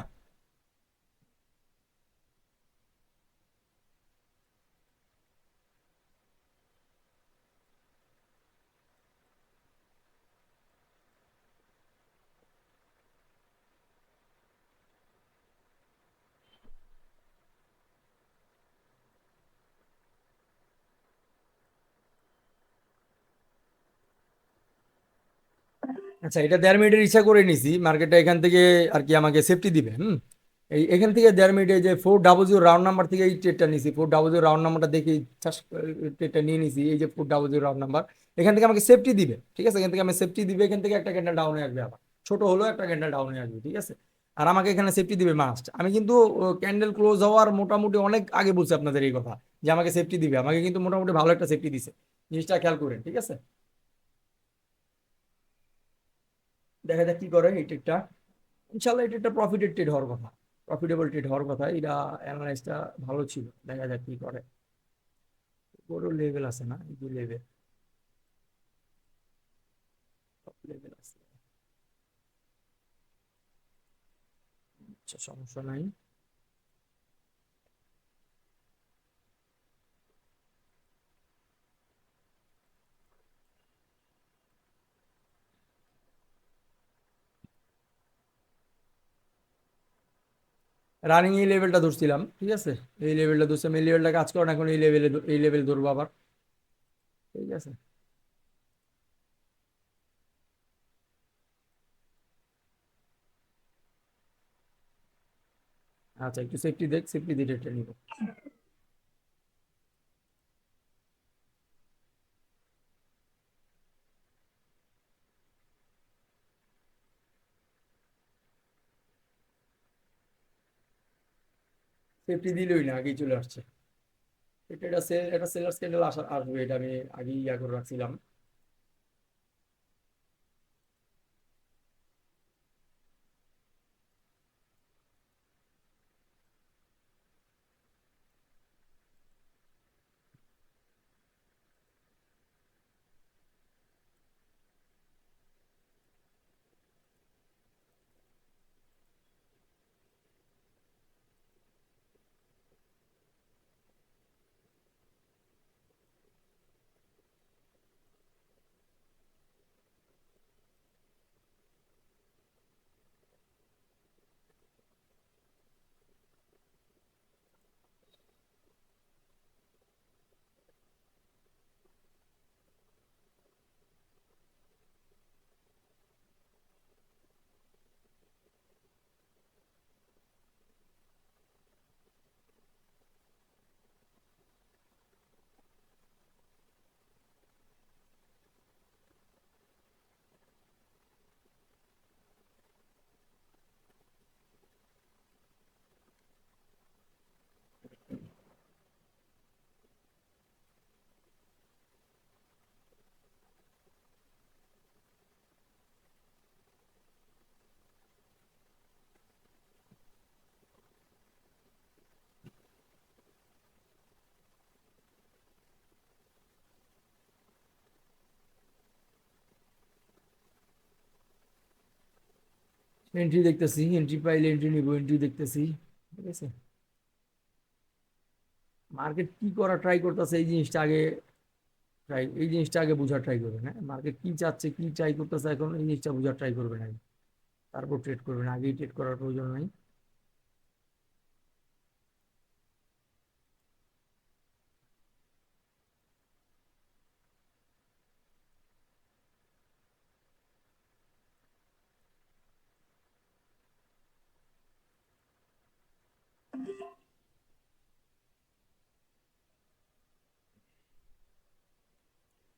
আচ্ছা, এটা 1.5 মিনিটের ইচ্ছা করে নিছি, মার্কেটটা এখান থেকে আর কি আমাকে সেফটি দিবে। এই এখান থেকে 1.5 মিনিটে যে 400 রাউন্ড নাম্বার থেকে এই ট্রেডটা নিছি, 400 রাউন্ড নাম্বারটা দেখে ট্রেডটা নিয়ে নিছি, এই যে 400 রাউন্ড নাম্বার, এখান থেকে আমাকে সেফটি দিবে, ঠিক আছে, এখান থেকে আমি সেফটি দিবে, এখান থেকে একটা ক্যান্ডেল ডাউনে আসবে, আবার ছোট হলো একটা ক্যান্ডেল ডাউনে আসবে, ঠিক আছে। আর আমাকে এখানে সেফটি দিবে মাস্ট, আমি কিন্তু ক্যান্ডেল ক্লোজ হওয়ার মোটামুটি অনেক আগে বলছি আপনাদের এই কথা, যে আমাকে সেফটি দিবে, আমাকে কিন্তু মোটামুটি ভালো একটা সেফটি দিছে, জিনিসটা খেয়াল করেন, ঠিক আছে। দেখা যাক কি করে এই ট্রেডটা। ইনশাল্লাহ এটা একটা প্রফিটেড ট্রেড হওয়ার কথা, প্রফিটেবল ট্রেড হওয়ার কথা, এটা অ্যানালাইসটা ভালো ছিল, দেখা যাক কি করে। বড় লেভেল আছে না, এই যে লেভেল, লেভেল আছে। আচ্ছা, সমস্যা নাই। রানিং এই লেভেলটা ধরছিলাম, ঠিক আছে, এই লেভেলটা ধরছিলাম, এই লেভেলটা কাজ করে না, এখন এই লেভেলে, এই লেভেল ধরবো আবার, ঠিক আছে। আচ্ছা, একটু সেফটি দেখ, সেফটি দিয়ে ট্রেডটা নিব। সেফটি দিলই না, আগেই চলে আসছে। এটা সেল, এটা সেলার ক্যান্ডেল আসবে, এটা আমি আগেই ইয়া করে রাখছিলাম। এন্ট্রি দেখতেছি, এন্ট্রি পাইলে এন্ট্রি নিব, এন্ট্রি দেখতেছি। ঠিক আছে, মার্কেট কি করা ট্রাই করতেছে এই জিনিসটা আগে এই জিনিসটা আগে বোঝার ট্রাই করবেন। হ্যাঁ, মার্কেট কি চাচ্ছে, কি ট্রাই করতেছে এখন, এই জিনিসটা বোঝার ট্রাই করবেন আগে, তারপর ট্রেড করবেন, আগেই ট্রেড করার প্রয়োজন নাই।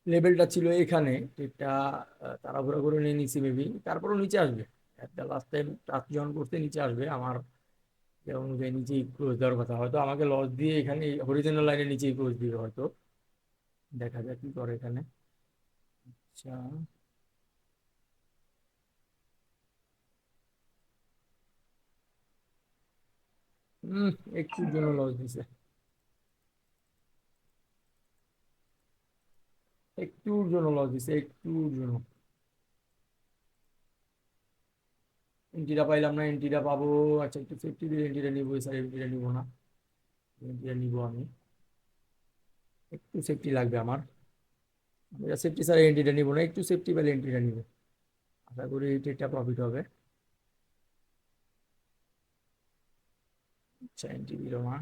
লেভেলটা ছিল এখানে, এটা তাড়াহুড়া করে নিয়ে নিছি মেবি, তারপরও নিচে আসবে। একটা লাস্ট টাইম টাচ যখন করতে নিচে আসবে, আমার যে অনুযায়ী নিচেই ক্লোজ দেওয়ার কথা, হয়তো আমাকে লস দিয়ে এখানে হরিজোনাল লাইনের নিচেই ক্লোজ দিবে হয়তো। দেখা যাক কি করে এখানে। আচ্ছা, হম, একটুর জন্য লস দিছে, একটুর জন্য লস দিছে, একটুর জন্য। এন্ট্রিটা পাইলাম না, এন্ট্রিটা পাবো। আচ্ছা, একটু সেফটি দিয়ে এন্ট্রিটা নিবো, স্যার এন্ট্রিটা নিবো না, এন্ট্রিটা নিবো আমি। একটু সেফটি লাগবে আমার, সেফটি স্যার এন্ট্রিটা নিবো না, একটু সেফটি পেলে এন্ট্রিটা নিবো। আশা করি এই ট্রেডটা প্রফিট হবে। আচ্ছা, এন্ট্রি দিল না।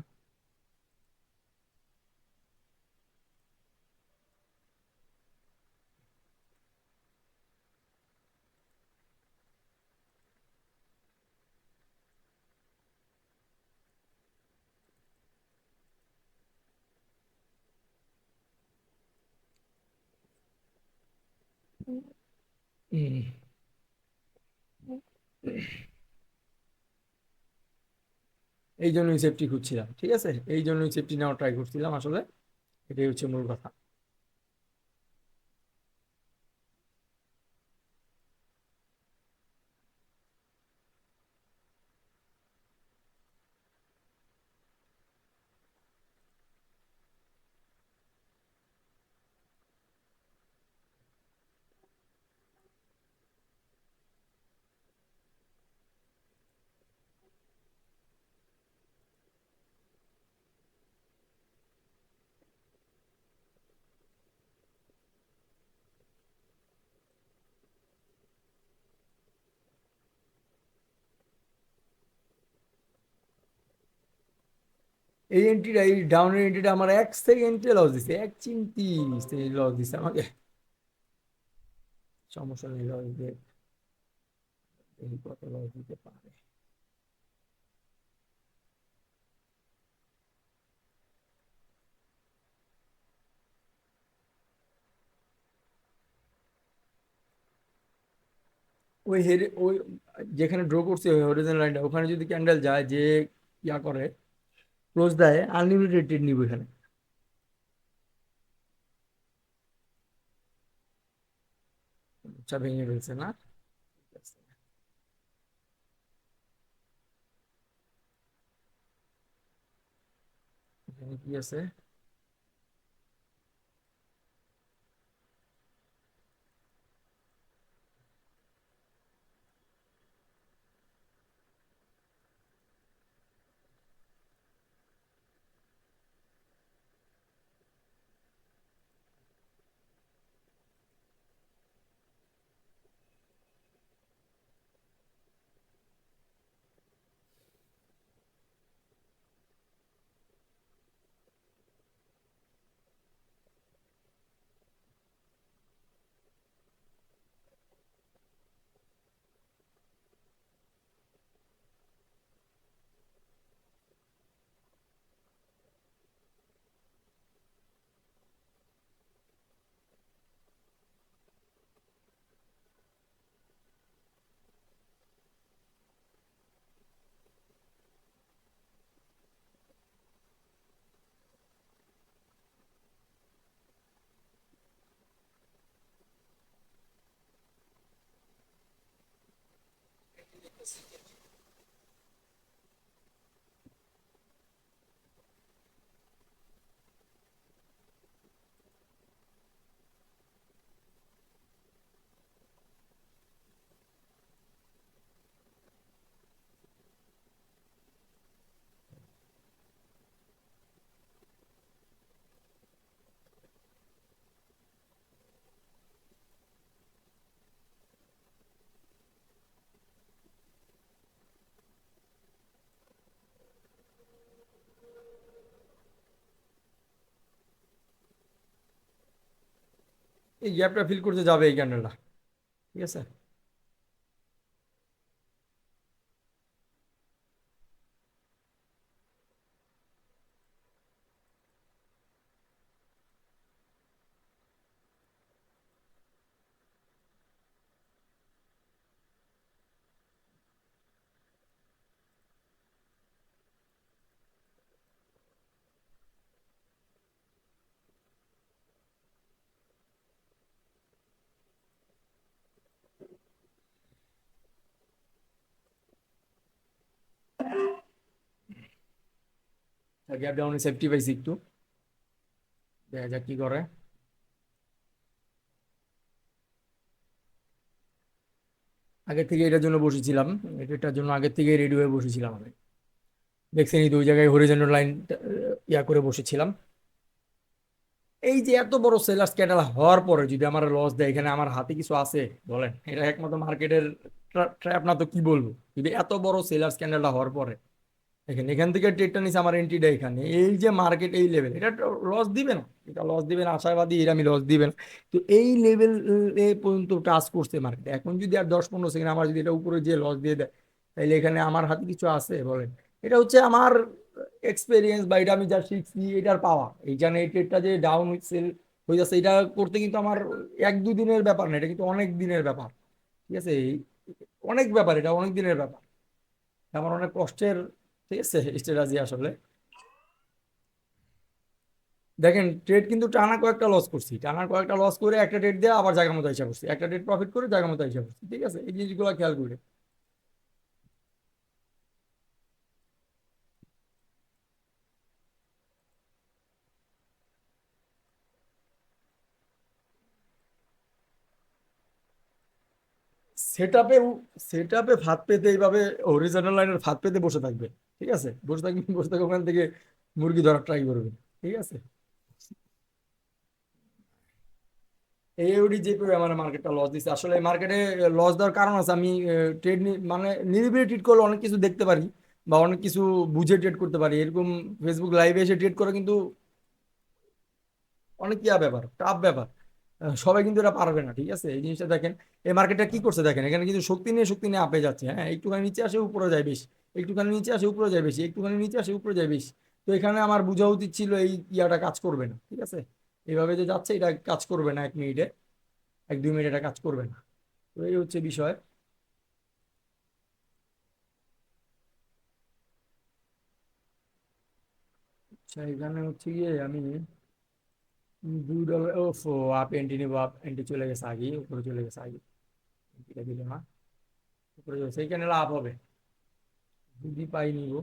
হুম, এই জন্যই সেফটি খুঁজছিলাম, ঠিক আছে, এই জন্যই সেফটি নেওয়া ট্রাই করছিলাম আসলে, এটাই হচ্ছে মূল কথা। এই এন্ট্রিটা, এই ডাউনের এন্ট্রিটা আমার 1 সেকেন্ডে লস দিছে, এক চিন্তি লস দিছে আমাকে। সমস্যা নেই, লস দিয়ে এই কত লস দিতে পারে। ওই হেরে ওই যেখানে ড্র করছে ওই হরিজন লাইনটা, ওখানে যদি ক্যান্ডেল যায় যে ইয়া করে, ক্লোজ দেয়, আনলিমিটেড ট্রেড নিব এখানে। আচ্ছা, ভেঙে ফেলছে না? ঠিক আছে। এখানে কি আছে? এই গ্যাপটা ফিল করতে যাবে এই ক্যান্ডেলটা, ঠিক আছে। গ্যাপ ডাউনে সেফটি পাইছি একটু, দেখা যাক কি করে। আগে থেকে এটার জন্য বসেছিলাম, এটার জন্য আগে থেকে রেডি হয়ে বসেছিলাম আমি। দেখছেনই তো ওই জায়গায় হরিজন্টাল লাইন ইয়া করে বসেছিলাম। এই যে এত বড় সেলার স্ক্যান্ডাল হওয়ার পরে যদি আমার লস দেয়, এখানে আমার হাতে কিছু আছে বলেন? এটা একমাত্র মার্কেটের ট্র্যাপ না তো কি বলবো, যদি এত বড় সেলার স্ক্যান্ডালটা হওয়ার পরে এখানে এখান থেকে ট্রেডটা নিচ্ছে আমার এন্ট্রিটা এখানে, এই যে মার্কেট এই লেভেল, এটা লস দিবে না, এটা লস দিবে না আশাবাদী, এটা আমি লস দিবে না। তো এই লেভেল পর্যন্ত টাচ করছে মার্কেট, এখন যদি আর 10-15 সেকেন্ড আমার যদি এটা উপরে যে লস দিয়ে দেয়, তাহলে এখানে আমার হাতে কিছু আছে বলেন? এটা হচ্ছে আমার এক্সপেরিয়েন্স, বা এটা আমি যা শিখছি এটার পাওয়া, এইখানে এই ট্রেডটা যে ডাউন সেল হয়ে যাচ্ছে, এটা করতে কিন্তু আমার 1-2 দিনের ব্যাপার না, এটা কিন্তু অনেক দিনের ব্যাপার, ঠিক আছে। অনেক ব্যাপার, এটা অনেক দিনের ব্যাপার, আমার অনেক কষ্টের, ঠিক আছে, স্ট্র্যাটেজি আসলে। দেখেন ট্রেড কিন্তু টানা কয়েকটা লস করছি, টানা কয়েকটা লস করে একটা ট্রেড দিয়ে আবার জায়গা মতো হিসাব করছি, একটা ট্রেড প্রফিট করে জায়গা মতো হিসাব করছি, ঠিক আছে, এই জিনিসগুলো খেয়াল করে। সেট আপে সেট আপে ফাঁদ পেতে এইভাবে হরিজন্টাল লাইনের ফাঁদ পেতে বসে থাকবে, ঠিক আছে, বসে থাকবে, বসে থাকবে, ওখান থেকে মুরগি ধরার ট্রাই করবে, ঠিক আছে। এইডি যে করে আমার মার্কেটটা লস দিচ্ছে, আসলে মার্কেটে লস দেওয়ার কারণ আছে, আমি ট্রেড মানে নিরিবিলি ট্রেড করলে অনেক কিছু দেখতে পারি, বা অনেক কিছু বুঝে ট্রেড করতে পারি, এরকম ফেসবুক লাইভে এসে ট্রেড করা কিন্তু অনেক ইয়া ব্যাপার, টাফ ব্যাপার। সবাই কিন্তু এটা পারবে না, ঠিক আছে। এই জিনিসটা দেখেন, এই মার্কেটটা কি করছে দেখেন, এখানে কিন্তু শক্তি নিয়ে আপে যাচ্ছে, হ্যাঁ, একটুখানি নিচে আসে উপরে যায় বেশি, একটুখানি নিচে আসে উপরে যায় বেশি, একটুখানি নিচে আসে উপরে যায় বেশি। তো এখানে আমার বোঝা উচিত ছিল এই ইয়াটা কাজ করবে না, ঠিক আছে, এইভাবে যে যাচ্ছে এটা কাজ করবে না 1 মিনিটে, 1-2 মিনিট এটা কাজ করবে না। তো এই হচ্ছে বিষয়। আচ্ছা, এখানে হচ্ছে গিয়ে আমি $2, ও আপ এন্টি নিবো, আপ এন্টি চলে গেছে আগে, উপরে চলে গেছে আগে, এটা দিল না, উপরে চলে গেছে, এইখানে লাভ হবে যদি পাই নিব।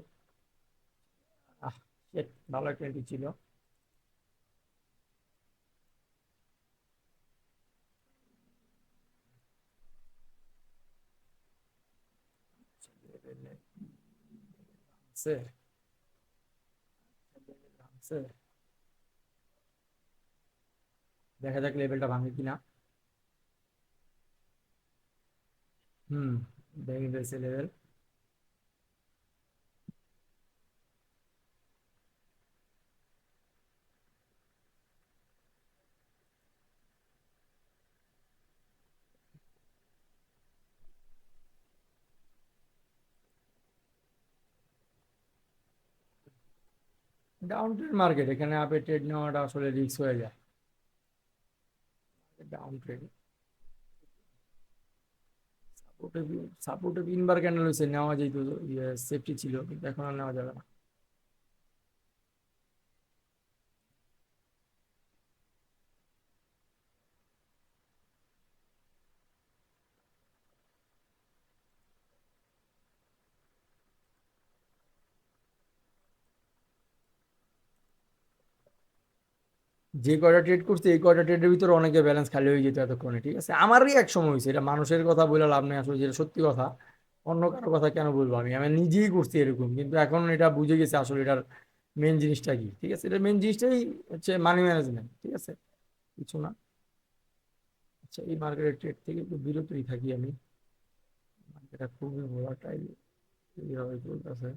আহ shit, ভালো একটা এন্ট্রি ছিল। আছে, আছে, দেখা যাক লেভেলটা ভাঙে কিনা। হুম, ভেঙে ফেলছে লেভেল। ডাউন ট্রেড মার্কেট, এখানে আপে ট্রেড নেওয়াটা আসলে রিস্ক হয়ে যায়। ডাউন ট্রেড সাপোর্টে, সাপোর্টে 3বার ক্যান্ডেল হয়েছে, নেওয়া যেত, সেফটি ছিল, কিন্তু এখন আর নেওয়া যাবে না। যে কয়টা ট্রেড করছে এই কয়টা ট্রেডের ভিতরে অনেকে ব্যালেন্স খালি হয়ে যেত এতক্ষণে, ঠিক আছে, আমারই এক সময় হয়েছে, এটা মানুষের কথা বলে লাভ নেই আসলে, যেটা সত্যি কথা, অন্য কারো কথা কেন বলবো, আমি আমি নিজেই করছি এরকম, কিন্তু এখন এটা বুঝে গেছে আসলে এটার মেন জিনিসটা কি, ঠিক আছে, এটা মেন জিনিসটাই হচ্ছে মানি ম্যানেজমেন্ট, ঠিক আছে, কিছু না। আচ্ছা, এই মার্কেটের ট্রেড থেকে একটু বিরতই থাকি আমি, এটা খুবই ভোলাটাইল এইভাবে চলতেছে।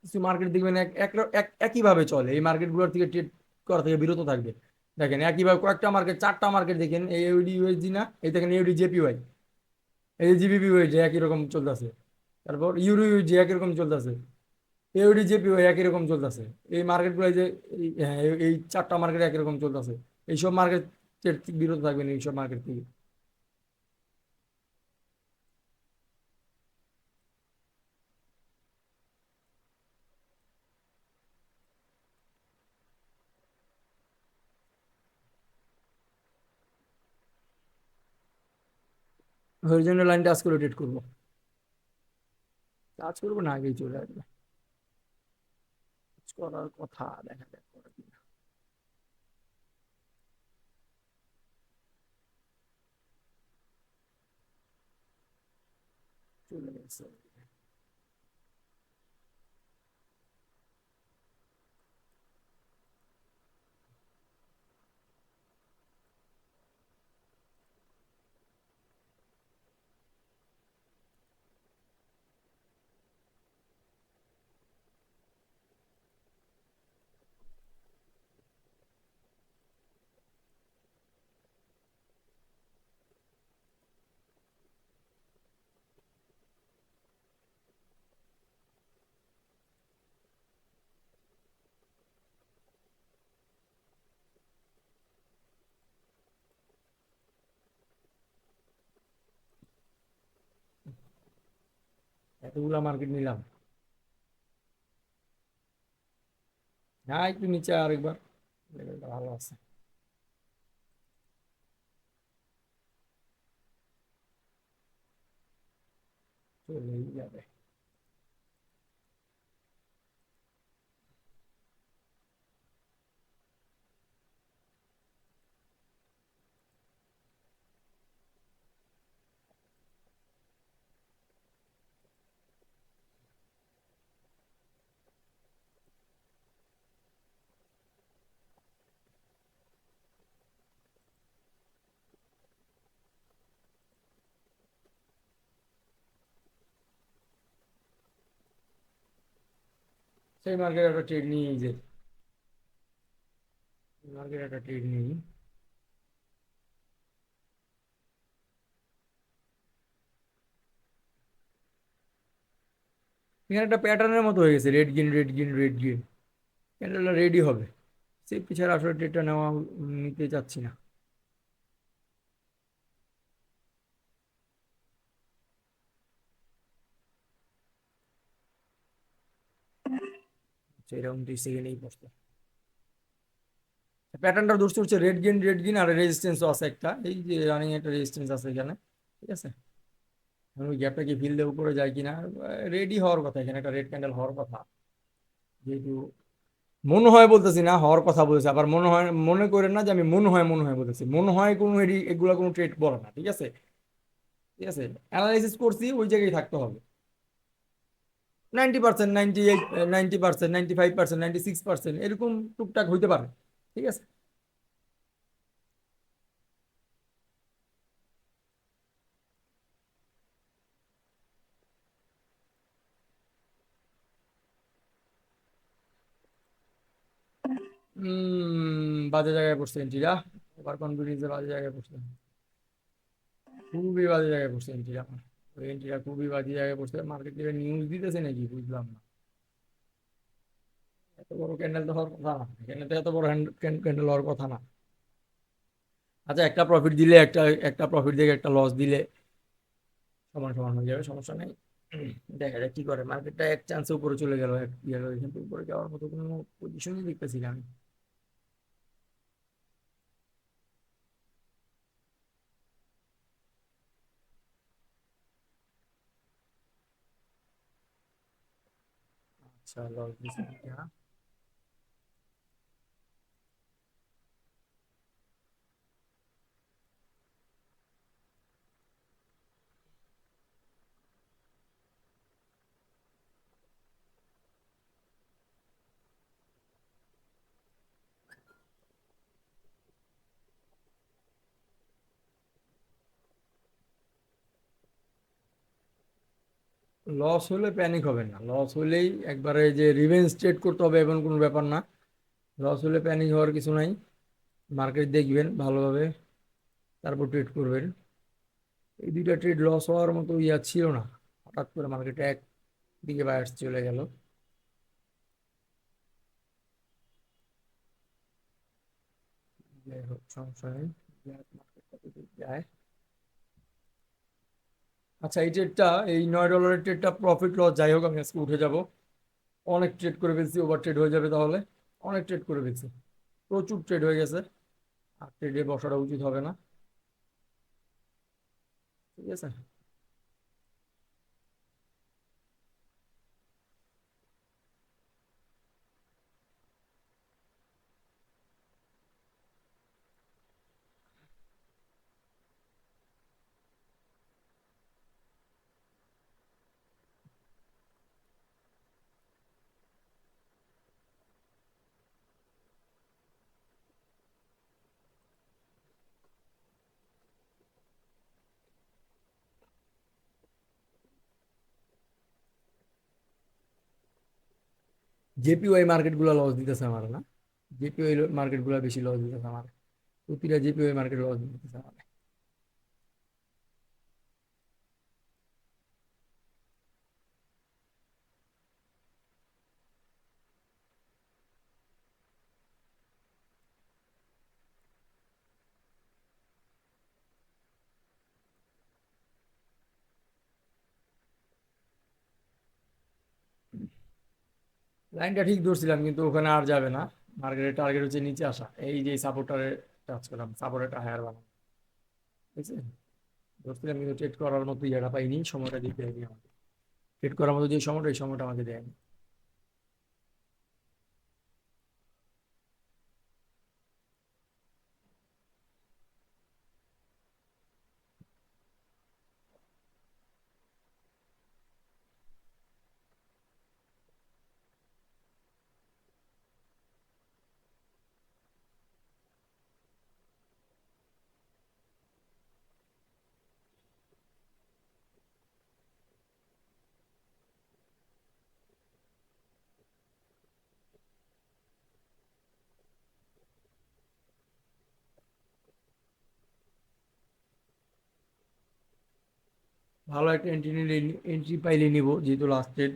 কিছু মার্কেট দেখবেন একইভাবে চলে, এই মার্কেটগুলোর থেকে ট্রেড করা থেকে বিরত থাকবে। দেখেন একইভাবে কয়েকটা মার্কেট, চারটা মার্কেট দেখেন, এই ইউডি ইউএসডি না, এই দেখেন ইউডি জেপিওয়াই, এই যে জিবিপি ওয়াই একই রকম চলতেছে, তারপর ইউরো ইউজি একই রকম চলতেছে, এউডি জেপিওয়াই একই রকম চলতেছে। এই মার্কেটগুলো যে হ্যাঁ, এই চারটা মার্কেট একই রকম চলতেছে। এইসব মার্কেট বিরত থাকবেন এইসব মার্কেট থেকে। হরিজন্টাল লাইনটা আজকে রোটেট করবো, কাজ করবো না আগেই চলে আসবে, কাজ করার কথা, দেখা যাক করে কিনা। চলে গেছে। এতগুলা মার্কেট নিলাম, হ্যাঁ একটু নিচে আরেকবার, লেভেলটা ভালো আছে, চলেই যাবে। সেই মার্কেট একটা ট্রেড নিয়ে, এই যে মার্কেট একটা ট্রেড নিই। এখানে একটা প্যাটার্নের মতো হয়ে গেছে, red green red green red green, ক্যান্ডেলটা রেডি হবে। সেই পিছার আসলে ট্রেডটা নেওয়া, নিতে চাচ্ছি না। সেরকম 2 সেকেন্ডেই বসতো। প্যাটার্নটা দোষ হচ্ছে রেড গেইন আর রেজিস্ট্যান্সও আছে একটা, এই যে রানিং একটা রেজিস্ট্যান্স আছে এখানে, ঠিক আছে। এখন ওই গ্যাপটা কি ফিল দিয়ে উপরে যায় কিনা, রেডি হওয়ার কথা, এখানে একটা রেড ক্যান্ডেল হওয়ার কথা, যেহেতু মনে হয় বলতেছি না, হওয়ার কথা বলতেছি। আবার মনে হয় মনে করেন না যে আমি মনে হয় বলতেছি, মনে হয় কোনো এগুলা কোনো ট্রেড বলে না, ঠিক আছে। ঠিক আছে, অ্যানালাইসিস করছি, ওই জায়গায় থাকতে হবে। 90%, 98, 90%, 95%, 96% এরকম টুকটাক হইতে পারে, ঠিক আছে। বাজে জায়গায় পড়ছে এন্ট্রিটা, ওভার কনফিডেন্সে বাজে জায়গায় পড়ছে, খুবই বাজে জায়গায় পড়ছে এন্ট্রিটা আমার। ওই এন্ট্রিটা খুবই বাজে জায়গায় পড়ছে, মার্কেট থেকে নিউজ দিতেছে নাকি বুঝলাম না। এত বড় ক্যান্ডেল তো হওয়ার কথা না, এখানে তো এত বড় ক্যান্ডেল হওয়ার কথা না। আচ্ছা, একটা প্রফিট দিলে একটা, একটা প্রফিট দিয়ে একটা লস দিলে সমান সমান হয়ে যাবে, সমস্যা নেই। দেখা যাক কি করে, মার্কেটটা এক চান্সে উপরে চলে গেল, এক ইয়ে গেল, কিন্তু উপরে যাওয়ার মতো কোনো পজিশনই দেখতেছি না আমি। আচ্ছা, লস দিছে এটা। লস হলে প্যানিক হবে না, লস হলেই একবারে যে রিভেঞ্জ ট্রেড করতে হবে এমন কোনো ব্যাপার না। লস হলে প্যানিক হওয়ার কিছু নাই। মার্কেট দেখবেন ভালোভাবে, তারপর ট্রেড করবেন। এই দুইটা ট্রেড লস হওয়ার মতো ইয়া ছিল না, হঠাৎ করে মার্কেটে একদিকে বায়ার্স চলে গেল। যাই হোক, সমস্যা নেই। মার্কেট কত দূর যায়। আচ্ছা, এই ট্রেডটা, এই $9 ট্রেডটা প্রফিট লস যাই হোক, আমি আজকে উঠে যাব। অনেক ট্রেড করে ফেলছি, ওভার ট্রেড হয়ে যাবে তাহলে। অনেক ট্রেড করে ফেলছি, প্রচুর ট্রেড হয়ে গেছে। আর ট্রেডে বসাটা উচিত হবে না। ঠিক আছে। জেপিওয়াই মার্কেট গুলো লস দিতেছে আমার না, জেপিওয়াই মার্কেট গুলো বেশি লস দিতেছে আমার। প্রতিটা জেপিওয়াই মার্কেট লস দিতেছে আমার। লাইনটা ঠিক ধরছিলাম, কিন্তু ওখানে আর যাবে না। মার্কেটের টার্গেট হচ্ছে নিচে আসা, এই যে সাপোর্টারে টাচ করলাম, সাপোর্টারটা হায়ার বানাম। ঠিক আছে। ধরছিলাম, কিন্তু ট্রেড করার মতো ইয়েটা পাইনি, সময়টা দিতে হয়নি আমাকে। ট্রেড করার মতো যে সময়টা, এই সময়টা আমাকে দেয়নি। ভালো একটা এন্ট্রি নিলে, এন্ট্রি পাইলে নিব, যেহেতু লাস্ট ট্রেড।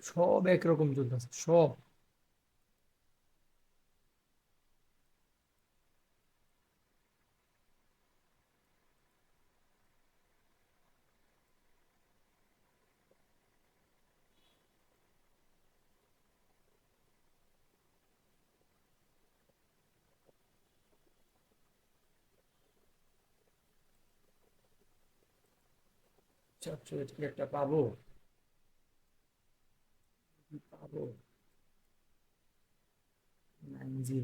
সব একরকম চলতেছে সব। ট্রেড কি একটা পাবো? কি পাবো? 90।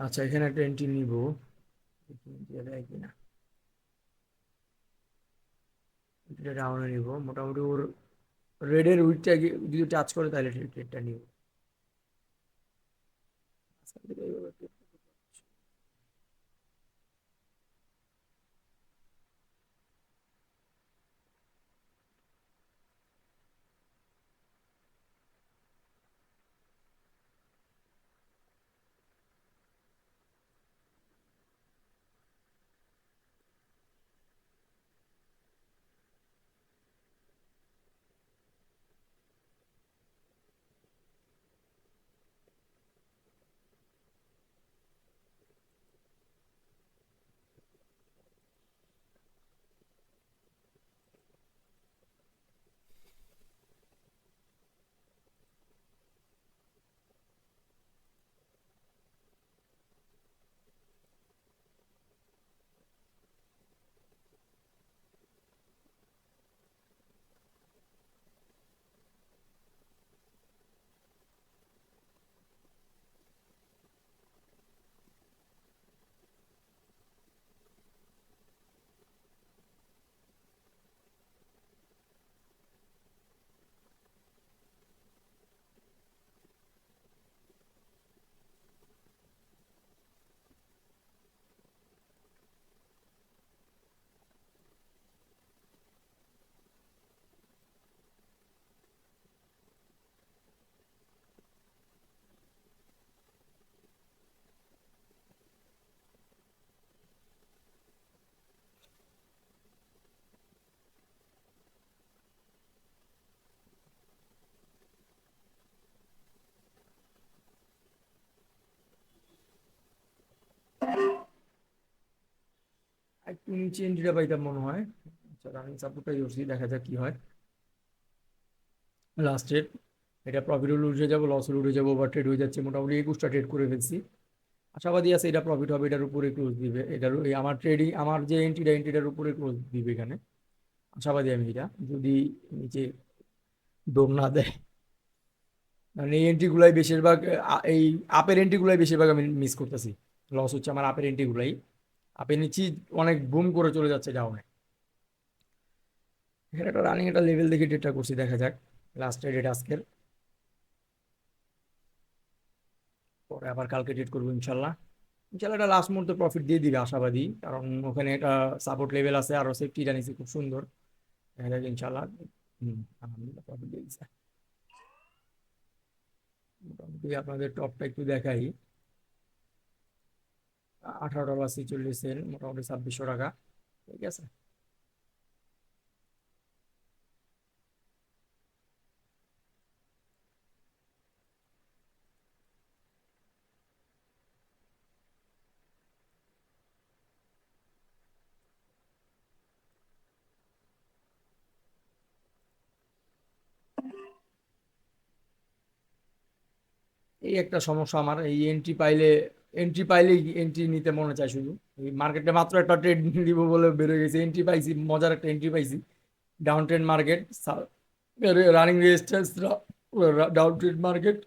আচ্ছা, এখানে একটা এন্ট্রি নিব, দেয় কিনা। এটা ডাউনে নিব, মোটামুটি ওর রেডের উইকটা যদি টাচ করে তাহলে ট্রেডটা নিব। একটু নিচে এন্ট্রিটা পাইতাম মনে হয়। আচ্ছা, রানিং সাপোর্টটাই ধরছি, দেখা যাক কি হয় লাস্টের। এটা প্রফিট হলে উঠে যাবো, লস হলে উঠে যাবো, ওভার ট্রেড হয়ে যাচ্ছে, মোটামুটি 21টা ট্রেড করে ফেলছি। আশাবাদী আছে এটা প্রফিট হবে, এটার উপরে ক্লোজ দিবে, এটার আমার ট্রেডিং, আমার যে এন্ট্রিটার উপরে ক্লোজ দিবে এখানে। আশাবাদী আমি এটা, যদি নিচে দম না দেয়। কারণ এই এন্ট্রিগুলাই বেশিরভাগ এই আপের এন্ট্রিগুলাই বেশিরভাগ আমি মিস করতেছি। লস হচ্ছে আমার আপের এন্ট্রিগুলাই। আপে নিচ্ছি, অনেক বুম করে চলে যাচ্ছে ডাউনে। এখানে একটা রানিং একটা লেভেল দেখে ডেটটা করছি, দেখা যাক লাস্টের ডেট আজকের। পরে আবার কালকে ডেট করবো ইনশাল্লাহ। ইনশাল্লাহ এটা লাস্ট মুহূর্তে প্রফিট দিয়ে দিবে আশাবাদী, কারণ ওখানে একটা সাপোর্ট লেভেল আছে, আরো সেফটি জানিয়েছে খুব সুন্দর। দেখা যাক ইনশাল্লাহ। আলহামদুলিল্লাহ প্রফিট দিয়ে দিচ্ছে। মোটামুটি আপনাদের টপটা একটু দেখাই। 18 ডলার 46 সেন্ট, মোটামুটি 2600 টাকা। ঠিক আছে। এই একটা সমস্যা আমার, এই এন্ট্রি পাইলেই এন্ট্রি নিতে মনে চায় শুধু। এই মার্কেটে মাত্র একটা ট্রেড দিব বলে বেরোয় গেছে, এন্ট্রি পাইছি, মজার একটা এন্ট্রি পাইছি। Down trend market, running resistance, down trend market,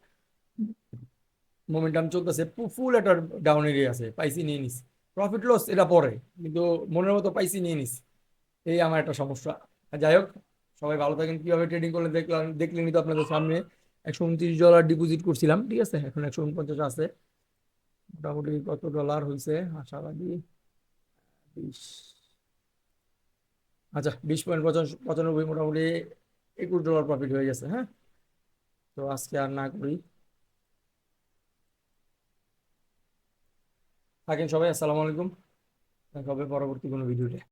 momentum চলতেছে, ফুল একটা ডাউন এরিয়া আছে, পাইছি নিয়ে নিছি। প্রফিট লস এটা পরে, কিন্তু মনের মতো পাইছি নিয়ে নিছি। এই আমার একটা সমস্যা। যাই হোক, সবাই ভালো থাকেন। কিভাবে ট্রেডিং করলে দেখলেনি তো আপনাদের সামনে। 129 ডলার ডিপোজিট করছিলাম, ঠিক আছে, এখন 149 আছে। মোটামুটি কত ডলার হয়েছে আশাবাদী? 20, আচ্ছা 20.95, মোটামুটি 21 ডলার প্রফিট হয়ে গেছে। হ্যাঁ, তো আজকে আর না করি, থাকেন সবাই, আসসালামু আলাইকুম। দেখা হবে পরবর্তী কোনো ভিডিওতে।